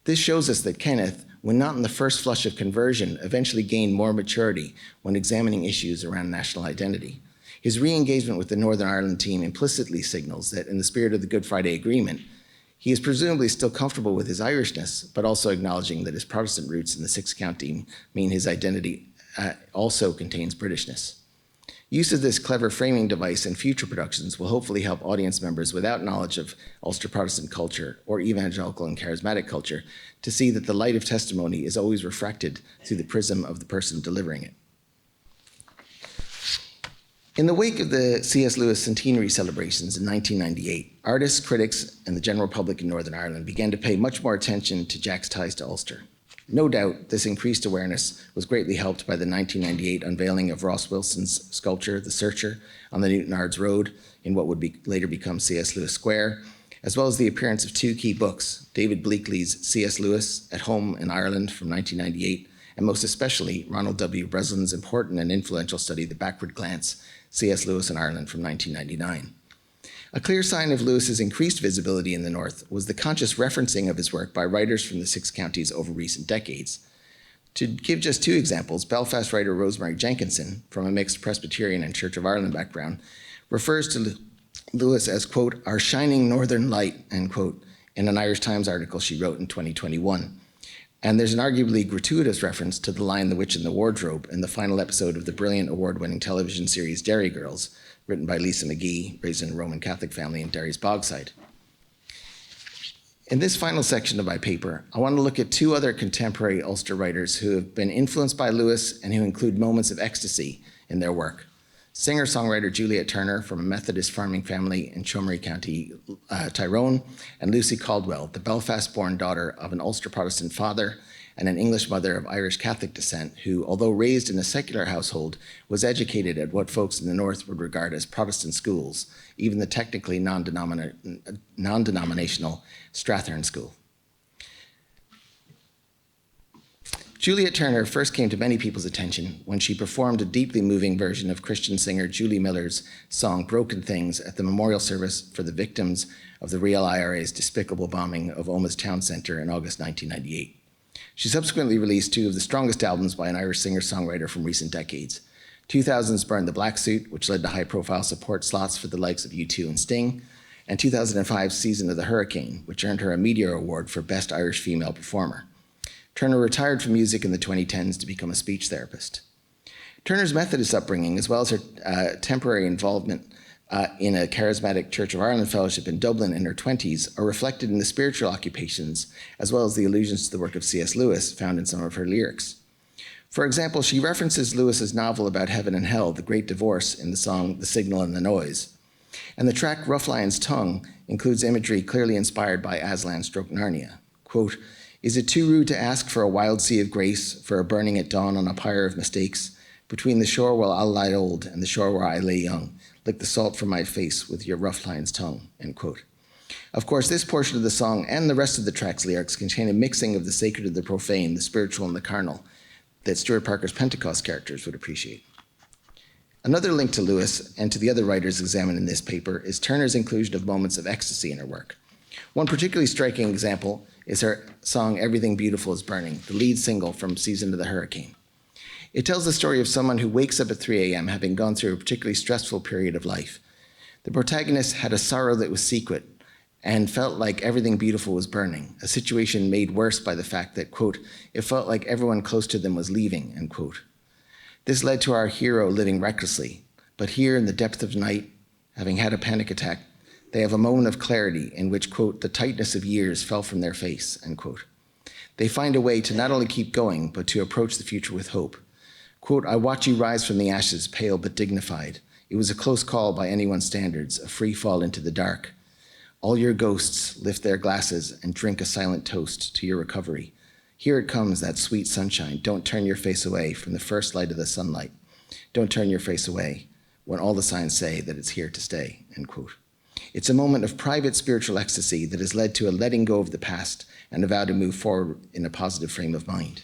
This shows us that Kenneth, when not in the first flush of conversion, eventually gained more maturity when examining issues around national identity. His re-engagement with the Northern Ireland team implicitly signals that in the spirit of the Good Friday Agreement, he is presumably still comfortable with his Irishness, but also acknowledging that his Protestant roots in the Six County mean his identity also contains Britishness. Use of this clever framing device in future productions will hopefully help audience members without knowledge of Ulster Protestant culture or evangelical and charismatic culture to see that the light of testimony is always refracted through the prism of the person delivering it. In the wake of the C.S. Lewis centenary celebrations in 1998, artists, critics, and the general public in Northern Ireland began to pay much more attention to Jack's ties to Ulster. No doubt, this increased awareness was greatly helped by the 1998 unveiling of Ross Wilson's sculpture, The Searcher, on the Newton Ards Road in what would later become C.S. Lewis Square, as well as the appearance of two key books, David Bleakley's C.S. Lewis at Home in Ireland from 1998, and most especially Ronald W. Breslin's important and influential study, The Backward Glance, C.S. Lewis in Ireland from 1999. A clear sign of Lewis's increased visibility in the North was the conscious referencing of his work by writers from the Six Counties over recent decades. To give just two examples, Belfast writer Rosemary Jenkinson, from a mixed Presbyterian and Church of Ireland background, refers to Lewis as, quote, our shining northern light, end quote, in an Irish Times article she wrote in 2021. And there's an arguably gratuitous reference to the line The Witch in the Wardrobe in the final episode of the brilliant award-winning television series Derry Girls, written by Lisa McGee, raised in a Roman Catholic family in Derry's Bogside. In this final section of my paper, I want to look at two other contemporary Ulster writers who have been influenced by Lewis and who include moments of ecstasy in their work. Singer-songwriter Juliet Turner from a Methodist farming family in Chumry County, Tyrone, and Lucy Caldwell, the Belfast-born daughter of an Ulster Protestant father and an English mother of Irish Catholic descent who, although raised in a secular household, was educated at what folks in the North would regard as Protestant schools, even the technically non-denominational Strathern School. Juliet Turner first came to many people's attention when she performed a deeply moving version of Christian singer Julie Miller's song Broken Things at the memorial service for the victims of the real IRA's despicable bombing of Oma's town centre in August 1998. She subsequently released two of the strongest albums by an Irish singer-songwriter from recent decades. 2000's Burn the Black Suit, which led to high-profile support slots for the likes of U2 and Sting, and 2005's Season of the Hurricane, which earned her a Meteor Award for Best Irish Female Performer. Turner retired from music in the 2010s to become a speech therapist. Turner's Methodist upbringing, as well as her temporary involvement in a charismatic Church of Ireland fellowship in Dublin in her 20s, are reflected in the spiritual occupations, as well as the allusions to the work of C.S. Lewis found in some of her lyrics. For example, she references Lewis's novel about heaven and hell, The Great Divorce, in the song The Signal and the Noise. And the track Rough Lion's Tongue includes imagery clearly inspired by Aslan / Narnia. Quote, is it too rude to ask for a wild sea of grace, for a burning at dawn on a pyre of mistakes, between the shore where I'll lie old and the shore where I lay young, lick the salt from my face with your rough lion's tongue, end quote. Of course, this portion of the song and the rest of the track's lyrics contain a mixing of the sacred and the profane, the spiritual and the carnal, that Stuart Parker's Pentecost characters would appreciate. Another link to Lewis and to the other writers examined in this paper is Turner's inclusion of moments of ecstasy in her work. One particularly striking example is her song Everything Beautiful is Burning, the lead single from Season of the Hurricane. It tells the story of someone who wakes up at 3 a.m. having gone through a particularly stressful period of life. The protagonist had a sorrow that was secret and felt like everything beautiful was burning, a situation made worse by the fact that, quote, it felt like everyone close to them was leaving, end quote. This led to our hero living recklessly, but here in the depth of night, having had a panic attack, they have a moment of clarity in which, quote, the tightness of years fell from their face, end quote. They find a way to not only keep going, but to approach the future with hope. Quote, I watch you rise from the ashes, pale but dignified. It was a close call by anyone's standards, a free fall into the dark. All your ghosts lift their glasses and drink a silent toast to your recovery. Here it comes, that sweet sunshine. Don't turn your face away from the first light of the sunlight. Don't turn your face away when all the signs say that it's here to stay, end quote. It's a moment of private spiritual ecstasy that has led to a letting go of the past and a vow to move forward in a positive frame of mind.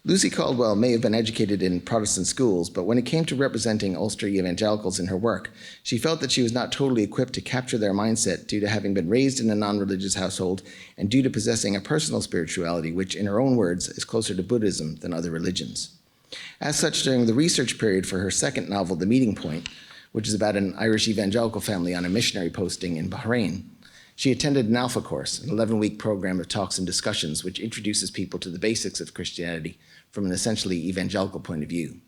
Lucy Caldwell may have been educated in Protestant schools, but when it came to representing Ulster evangelicals in her work, she felt that she was not totally equipped to capture their mindset due to having been raised in a non-religious household and due to possessing a personal spirituality which, in her own words, is closer to Buddhism than other religions. As such, during the research period for her second novel, The Meeting Point, which is about an Irish evangelical family on a missionary posting in Bahrain, she attended an Alpha course, an 11-week program of talks and discussions which introduces people to the basics of Christianity from an essentially evangelical point of view.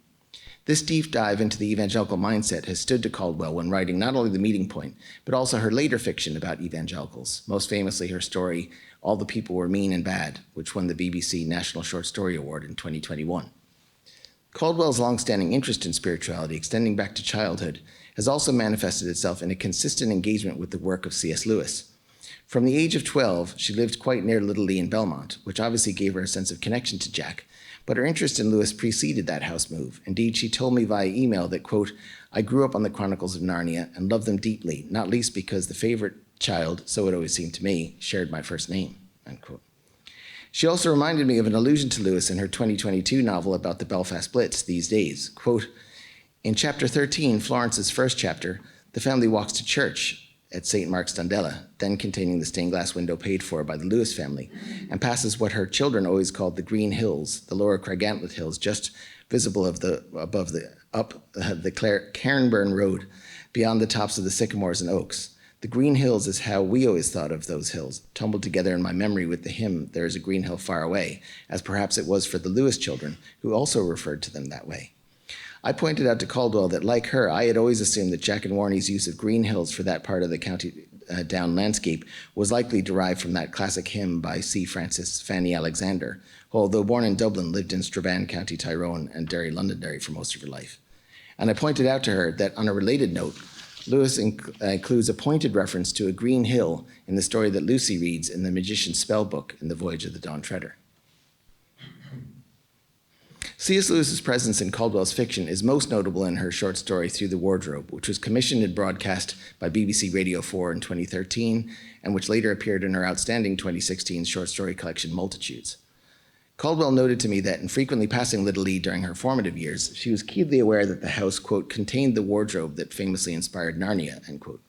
This deep dive into the evangelical mindset has stood to Caldwell when writing not only The Meeting Point, but also her later fiction about evangelicals, most famously her story, All the People Were Mean and Bad, which won the BBC National Short Story Award in 2021. Caldwell's long-standing interest in spirituality, extending back to childhood, has also manifested itself in a consistent engagement with the work of C.S. Lewis. From the age of 12, she lived quite near Little Lee in Belmont, which obviously gave her a sense of connection to Jack, but her interest in Lewis preceded that house move. Indeed, she told me via email that, quote, I grew up on the Chronicles of Narnia and loved them deeply, not least because the favorite child, so it always seemed to me, shared my first name, end quote. She also reminded me of an allusion to Lewis in her 2022 novel about the Belfast Blitz, These Days. Quote, in chapter 13, Florence's first chapter, the family walks to church at St. Mark's Dundela, then containing the stained glass window paid for by the Lewis family, and passes what her children always called the Green Hills, the lower Craigantlet Hills, just visible up the Cairnburn Road, beyond the tops of the sycamores and oaks. The Green Hills is how we always thought of those hills, tumbled together in my memory with the hymn, "There is a Green Hill Far Away," as perhaps it was for the Lewis children, who also referred to them that way. I pointed out to Caldwell that, like her, I had always assumed that Jack and Warney's use of green hills for that part of the county down landscape was likely derived from that classic hymn by C. Francis Fanny Alexander, who, although born in Dublin, lived in Strabane, County Tyrone, and Derry, Londonderry for most of her life. And I pointed out to her that, on a related note, Lewis includes a pointed reference to a green hill in the story that Lucy reads in the Magician's Spell book in The Voyage of the Dawn Treader. C.S. Lewis's presence in Caldwell's fiction is most notable in her short story Through the Wardrobe, which was commissioned and broadcast by BBC Radio 4 in 2013, and which later appeared in her outstanding 2016 short story collection Multitudes. Caldwell noted to me that in frequently passing Little Lee during her formative years, she was keenly aware that the house, quote, contained the wardrobe that famously inspired Narnia, end quote.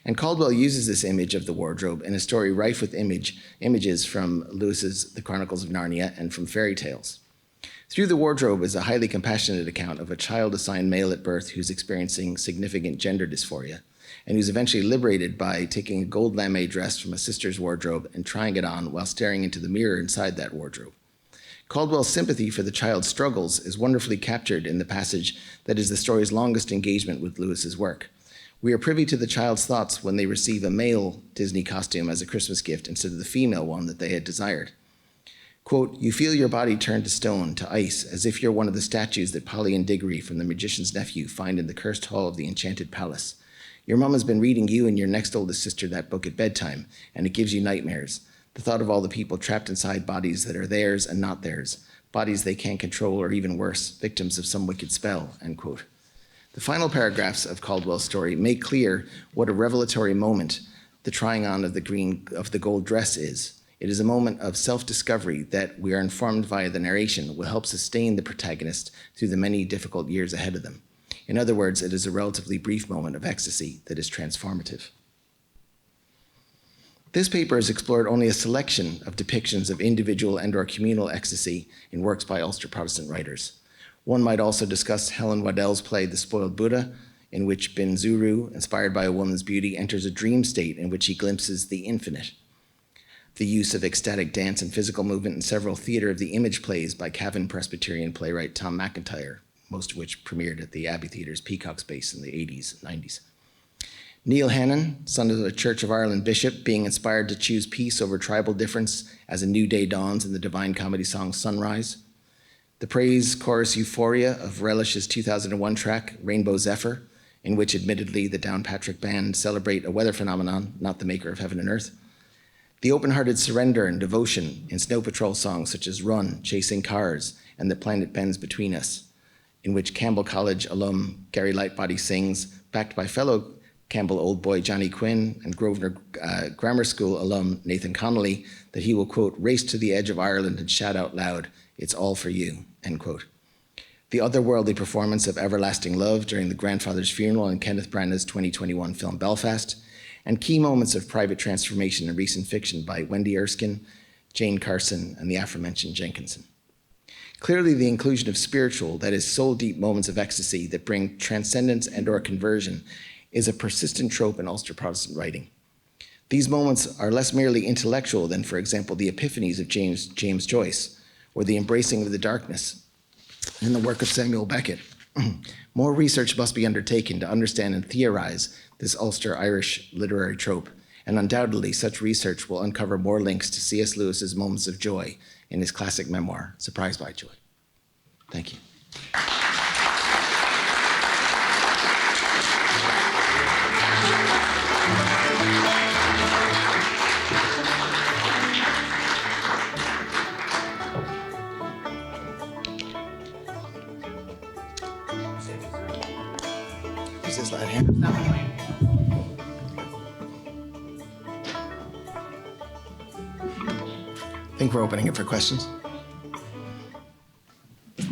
And Caldwell uses this image of the wardrobe in a story rife with images from Lewis's The Chronicles of Narnia and from fairy tales. Through the Wardrobe is a highly compassionate account of a child assigned male at birth who's experiencing significant gender dysphoria, and who's eventually liberated by taking a gold lame dress from a sister's wardrobe and trying it on while staring into the mirror inside that wardrobe. Caldwell's sympathy for the child's struggles is wonderfully captured in the passage that is the story's longest engagement with Lewis's work. We are privy to the child's thoughts when they receive a male Disney costume as a Christmas gift instead of the female one that they had desired. Quote, "You feel your body turn to stone, to ice, as if you're one of the statues that Polly and Diggory from The Magician's Nephew find in the cursed hall of the Enchanted Palace. Your mom has been reading you and your next oldest sister that book at bedtime, and it gives you nightmares. The thought of all the people trapped inside bodies that are theirs and not theirs, bodies they can't control, or even worse, victims of some wicked spell," end quote. The final paragraphs of Caldwell's story make clear what a revelatory moment the trying on of the gold dress is. It is a moment of self-discovery that, we are informed via the narration, will help sustain the protagonist through the many difficult years ahead of them. In other words, it is a relatively brief moment of ecstasy that is transformative. This paper has explored only a selection of depictions of individual and/or communal ecstasy in works by Ulster Protestant writers. One might also discuss Helen Waddell's play The Spoiled Buddha, in which Ben Zuru, inspired by a woman's beauty, enters a dream state in which he glimpses the infinite. The use of ecstatic dance and physical movement in several theatre of the image plays by Cavan Presbyterian playwright Tom McIntyre, most of which premiered at the Abbey Theatre's Peacock Space in the 80s and 90s. Neil Hannon, son of the Church of Ireland bishop, being inspired to choose peace over tribal difference as a new day dawns in the Divine Comedy song Sunrise. The praise chorus Euphoria of Relish's 2001 track Rainbow Zephyr, in which admittedly the Downpatrick Band celebrate a weather phenomenon, not the maker of heaven and earth. The open-hearted surrender and devotion in Snow Patrol songs such as Run, Chasing Cars, and The Planet Bends Between Us, in which Campbell College alum Gary Lightbody sings, backed by fellow Campbell Old Boy Johnny Quinn and Grosvenor Grammar School alum Nathan Connolly, that he will, quote, race to the edge of Ireland and shout out loud, "It's all for you," end quote. The otherworldly performance of Everlasting Love during the grandfather's funeral in Kenneth Branagh's 2021 film Belfast, and key moments of private transformation in recent fiction by Wendy Erskine, Jane Carson, and the aforementioned Jenkinson. Clearly, the inclusion of spiritual, that is, soul-deep moments of ecstasy that bring transcendence and/or conversion is a persistent trope in Ulster Protestant writing. These moments are less merely intellectual than, for example, the epiphanies of James Joyce, or the embracing of the darkness in the work of Samuel Beckett. More research must be undertaken to understand and theorize this Ulster Irish literary trope, and undoubtedly such research will uncover more links to C.S. Lewis's moments of joy in his classic memoir, Surprised by Joy. Thank you. Is this lad here? I think we're opening it for questions.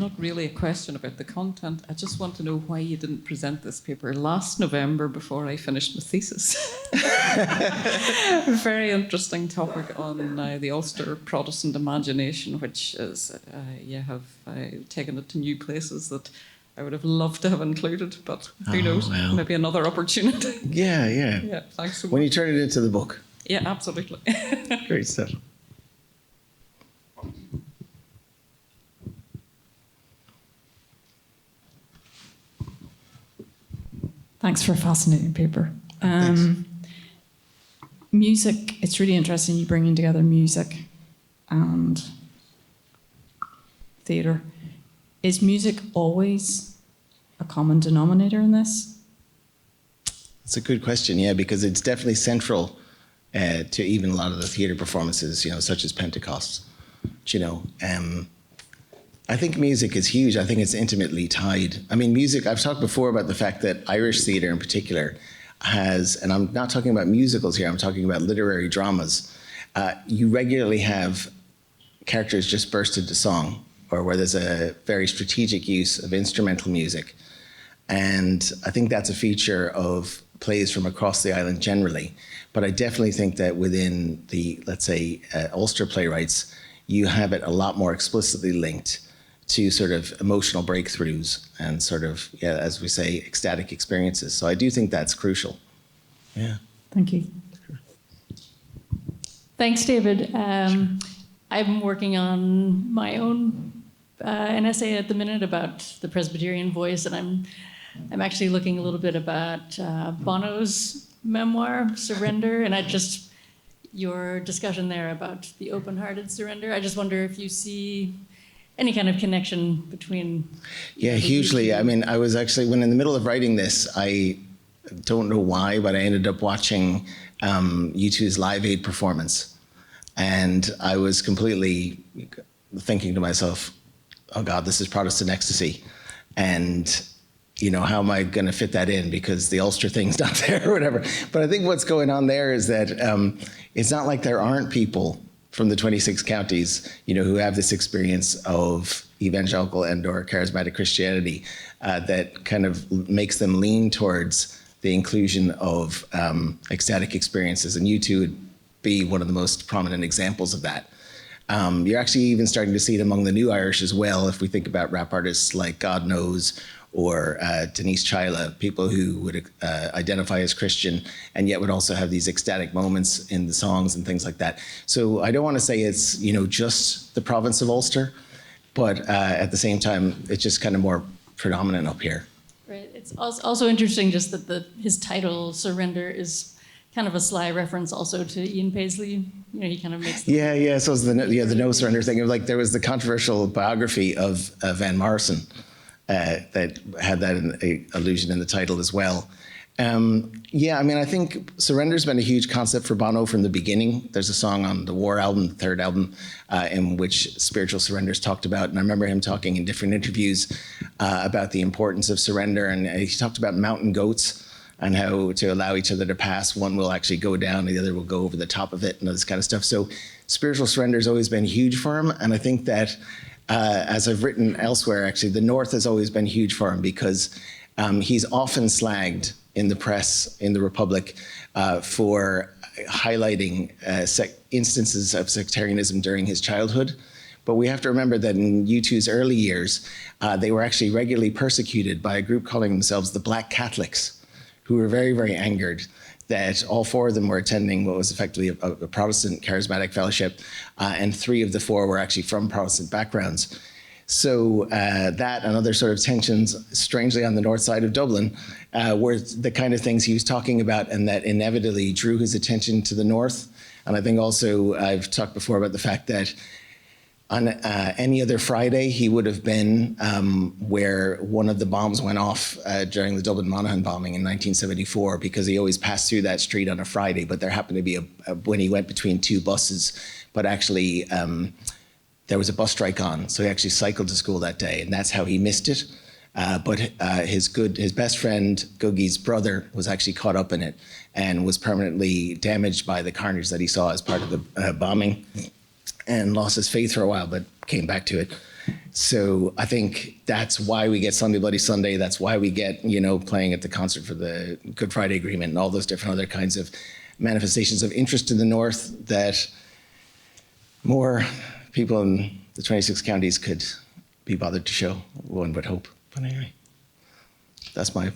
not really a question about the content. I just want to know why you didn't present this paper last November before I finished my thesis. A very interesting topic on the Ulster Protestant imagination, which is, you have taken it to new places that I would have loved to have included, but who knows, well. maybe another opportunity. Yeah. Yeah, thanks so much. When you turn it into the book. Yeah, absolutely. Great stuff. Thanks for a fascinating paper. Thanks. Music, it's really interesting you bringing together music and theatre. Is music always a common denominator in this? It's a good question, yeah, because it's definitely central to even a lot of the theatre performances, such as Pentecost. I think music is huge. I think it's intimately tied. I mean, music, I've talked before about the fact that Irish theatre in particular has, and I'm not talking about musicals here, I'm talking about literary dramas. You regularly have characters just burst into song, or where there's a very strategic use of instrumental music. And I think that's a feature of plays from across the island generally. But I definitely think that within the, let's say, Ulster playwrights, you have it a lot more explicitly linked to sort of emotional breakthroughs and sort of, yeah, as we say, ecstatic experiences. So I do think that's crucial. Yeah. Thank you. Thanks, David. I'm working on my own an essay at the minute about the Presbyterian voice, and I'm actually looking a little bit about Bono's memoir, Surrender, and your discussion there about the open-hearted surrender. I just wonder if you see any kind of connection between... Yeah, hugely. I mean, I was actually, when in the middle of writing this, I don't know why, but I ended up watching U2's Live Aid performance. And I was completely thinking to myself, oh God, this is Protestant Ecstasy. And, how am I going to fit that in? Because the Ulster thing's not there or whatever. But I think what's going on there is that it's not like there aren't people from the 26 counties, who have this experience of evangelical and or charismatic Christianity that kind of makes them lean towards the inclusion of ecstatic experiences. And U2 would be one of the most prominent examples of that. You're actually even starting to see it among the new Irish as well, if we think about rap artists like God Knows or Denise Chila, people who would identify as Christian and yet would also have these ecstatic moments in the songs and things like that. So I don't want to say it's, just the province of Ulster, but at the same time, it's just kind of more predominant up here. Right. It's also interesting just that his title, Surrender, is kind of a sly reference also to Ian Paisley. He kind of makes... Yeah. So it's the no surrender thing. Like there was the controversial biography of Van Morrison that had that allusion in the title as well. I think surrender's been a huge concept for Bono from the beginning. There's a song on the War album, the third album, in which spiritual surrender is talked about. And I remember him talking in different interviews about the importance of surrender. And he talked about mountain goats and how to allow each other to pass. One will actually go down, the other will go over the top of it and all this kind of stuff. So spiritual surrender has always been huge for him. And I think that as I've written elsewhere, actually, the North has always been huge for him because he's often slagged in the press, in the Republic, for highlighting instances of sectarianism during his childhood. But we have to remember that in U2's early years, they were actually regularly persecuted by a group calling themselves the Black Catholics, who were very, very angered that all four of them were attending what was effectively a Protestant charismatic fellowship, and three of the four were actually from Protestant backgrounds. So that and other sort of tensions, strangely on the north side of Dublin, were the kind of things he was talking about and that inevitably drew his attention to the north. And I think also I've talked before about the fact that on any other Friday, he would have been where one of the bombs went off during the Dublin Monaghan bombing in 1974, because he always passed through that street on a Friday, but there happened to be when he went between two buses, but actually there was a bus strike on, so he actually cycled to school that day, and that's how he missed it. But his best friend, Googie's brother, was actually caught up in it and was permanently damaged by the carnage that he saw as part of the bombing, and lost his faith for a while, but came back to it. So I think that's why we get Sunday Bloody Sunday. That's why we get, playing at the concert for the Good Friday Agreement and all those different other kinds of manifestations of interest in the North that more people in the 26 counties could be bothered to show, one would hope. But anyway, that's my...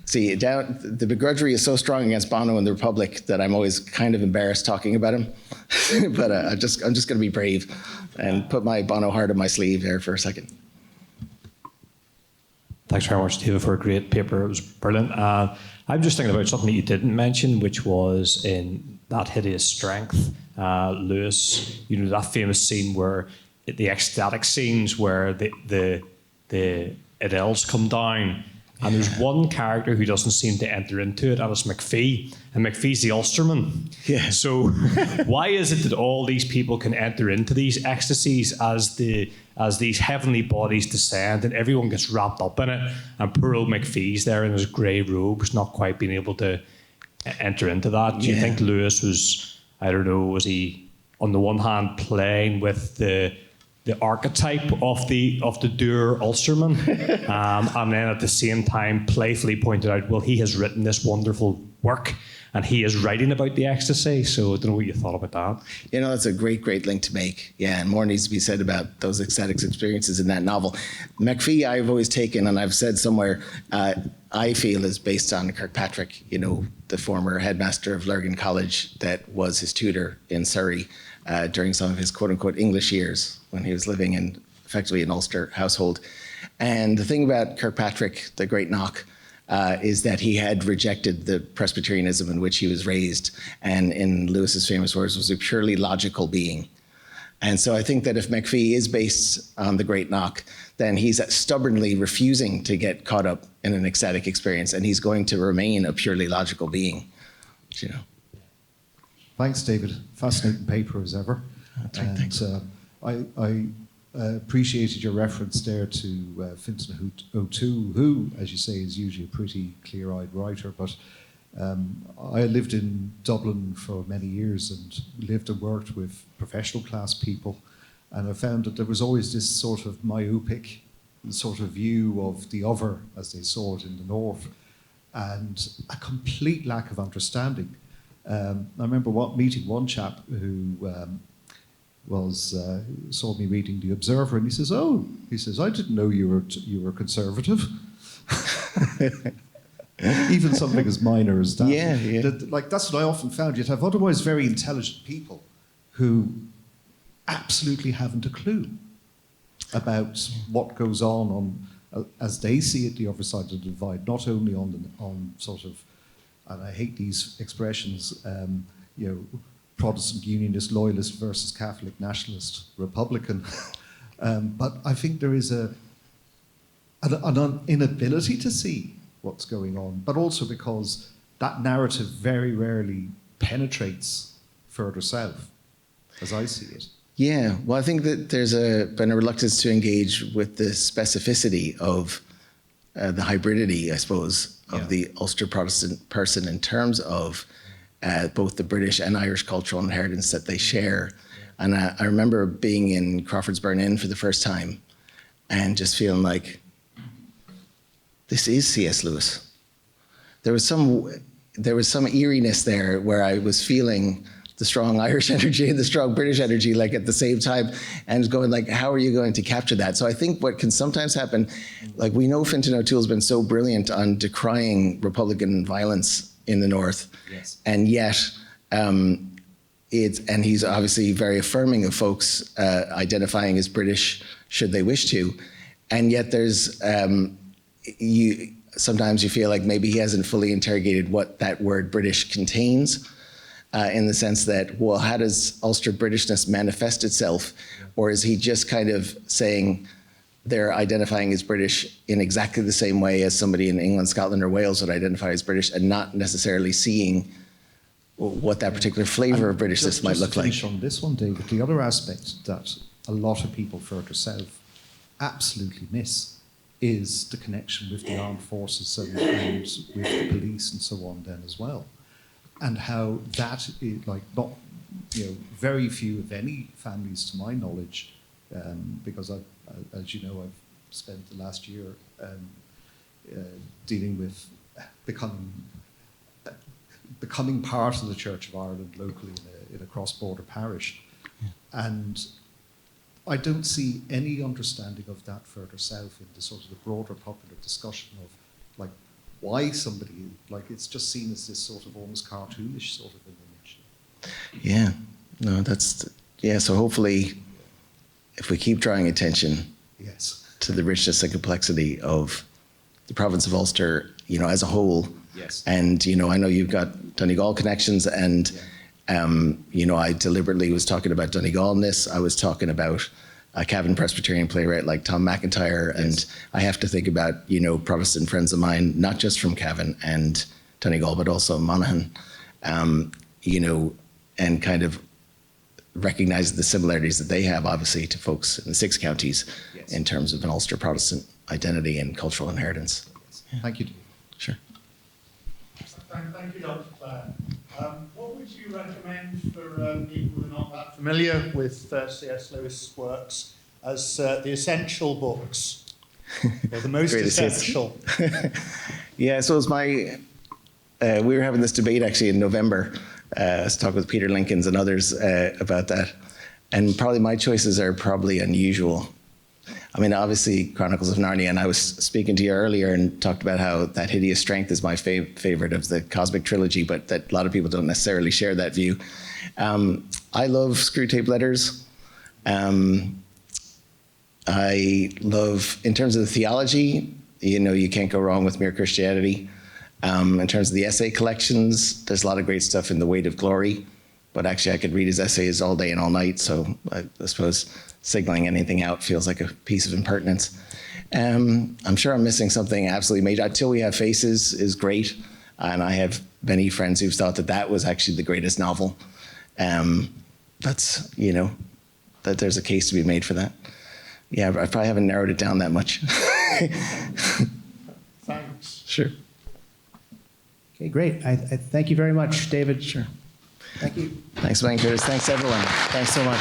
See, the begrudgery is so strong against Bono and the Republic that I'm always kind of embarrassed talking about him. But I'm just going to be brave and put my Bono heart on my sleeve there for a second. Thanks very much, David, for a great paper. It was brilliant. I'm just thinking about something that you didn't mention, which was in That Hideous Strength, Lewis, that famous scene where the ecstatic scenes where the Adele's come down. And there's one character who doesn't seem to enter into it, and it's McPhee. And McPhee's the Ulsterman. Yeah. So why is it that all these people can enter into these ecstasies as these heavenly bodies descend and everyone gets wrapped up in it? And poor old McPhee's there in his grey robes, not quite being able to enter into that. Do you think Lewis was, I don't know, was he on the one hand playing with the archetype of the dour Ulsterman, and then at the same time playfully pointed out, well, he has written this wonderful work and he is writing about the ecstasy. So I don't know what you thought about that. That's a great link to make. Yeah, and more needs to be said about those ecstatic experiences in that novel. McPhee, I've always taken, and I've said somewhere, I feel is based on Kirkpatrick, the former headmaster of Lurgan College that was his tutor in Surrey during some of his quote-unquote English years when he was living in effectively an Ulster household. And the thing about Kirkpatrick, the great knock, is that he had rejected the Presbyterianism in which he was raised, and in Lewis's famous words, was a purely logical being. And so I think that if McPhee is based on the great knock, then he's stubbornly refusing to get caught up in an ecstatic experience, and he's going to remain a purely logical being. Thanks, David. Fascinating paper as ever. Thanks. I appreciated your reference there to Fintan O'Toole, who, as you say, is usually a pretty clear-eyed writer. But I lived in Dublin for many years and lived and worked with professional class people. And I found that there was always this sort of myopic sort of view of the other, as they saw it in the North, and a complete lack of understanding. I remember meeting one chap who saw me reading The Observer, and he says, I didn't know you were conservative. Even something as minor as that. Yeah. That's what I often found. You'd have otherwise very intelligent people who absolutely haven't a clue about what goes on as they see it, the other side of the divide, not only on sort of, and I hate these expressions, Protestant unionist, loyalist versus Catholic nationalist, Republican. But I think there is an inability to see what's going on, but also because that narrative very rarely penetrates further south, as I see it. Yeah, well, I think that there's been a reluctance to engage with the specificity of the hybridity, I suppose, of the Ulster Protestant person in terms of both the British and Irish cultural inheritance that they share. And I remember being in Crawfordsburn Inn for the first time and just feeling like, this is C.S. Lewis. There was some eeriness there where I was feeling the strong Irish energy and the strong British energy like at the same time, and going like, how are you going to capture that? So I think what can sometimes happen, like we know Fintan O'Toole's been so brilliant on decrying Republican violence in the North, yes. And yet and he's obviously very affirming of folks identifying as British should they wish to, and yet there's sometimes you feel like maybe he hasn't fully interrogated what that word British contains. In the sense that, well, how does Ulster Britishness manifest itself? Or is he just kind of saying they're identifying as British in exactly the same way as somebody in England, Scotland, or Wales would identify as British, and not necessarily seeing what that particular flavour of Britishness might look like? Just to finish on this one, David, the other aspect that a lot of people further south absolutely miss is the connection with the armed forces and with the police and so on then as well. And how that is, like, not, very few, if any, families, to my knowledge, because as you know, I've spent the last year dealing with becoming part of the Church of Ireland locally in a cross-border parish. And I don't see any understanding of that further south in the sort of the broader popular discussion of like why somebody, like it's just seen as this sort of almost cartoonish sort of image. Yeah, no, so hopefully if we keep drawing attention Yes. to the richness and complexity of the province of Ulster, as a whole. Yes. And, I know you've got Donegal connections, and, I deliberately was talking about Donegal in this. I was talking about a Cavan Presbyterian playwright like Tom McIntyre, and I have to think about, Protestant friends of mine, not just from Cavan and Donegal, but also Monaghan, and kind of recognize the similarities that they have, obviously, to folks in the 6 counties in terms of an Ulster Protestant identity and cultural inheritance. Yes. Thank you, David. Sure. Thank you, Dr. Clare. What would you recommend for people who are not that familiar with C.S. Lewis' works as the essential books, or the most essential? Yeah, so it's we were having this debate actually in November. I was talking with Peter Lincolns and others about that. And probably my choices are probably unusual. I mean, obviously, Chronicles of Narnia, and I was speaking to you earlier and talked about how That Hideous Strength is my favorite of the Cosmic Trilogy, but that a lot of people don't necessarily share that view. I love Screwtape Letters. I love, in terms of the theology, you can't go wrong with Mere Christianity. In terms of the essay collections, there's a lot of great stuff in The Weight of Glory, but actually I could read his essays all day and all night, so I suppose signaling anything out feels like a piece of impertinence. I'm sure I'm missing something absolutely major. Until We Have Faces is great, and I have many friends who've thought that was actually the greatest novel. That's, that there's a case to be made for that. Yeah, I probably haven't narrowed it down that much. Thanks. Sure. Okay, great. I thank you very much, David. Sure. Thank you. Thanks, Vancouver. Thanks, everyone. Thanks so much.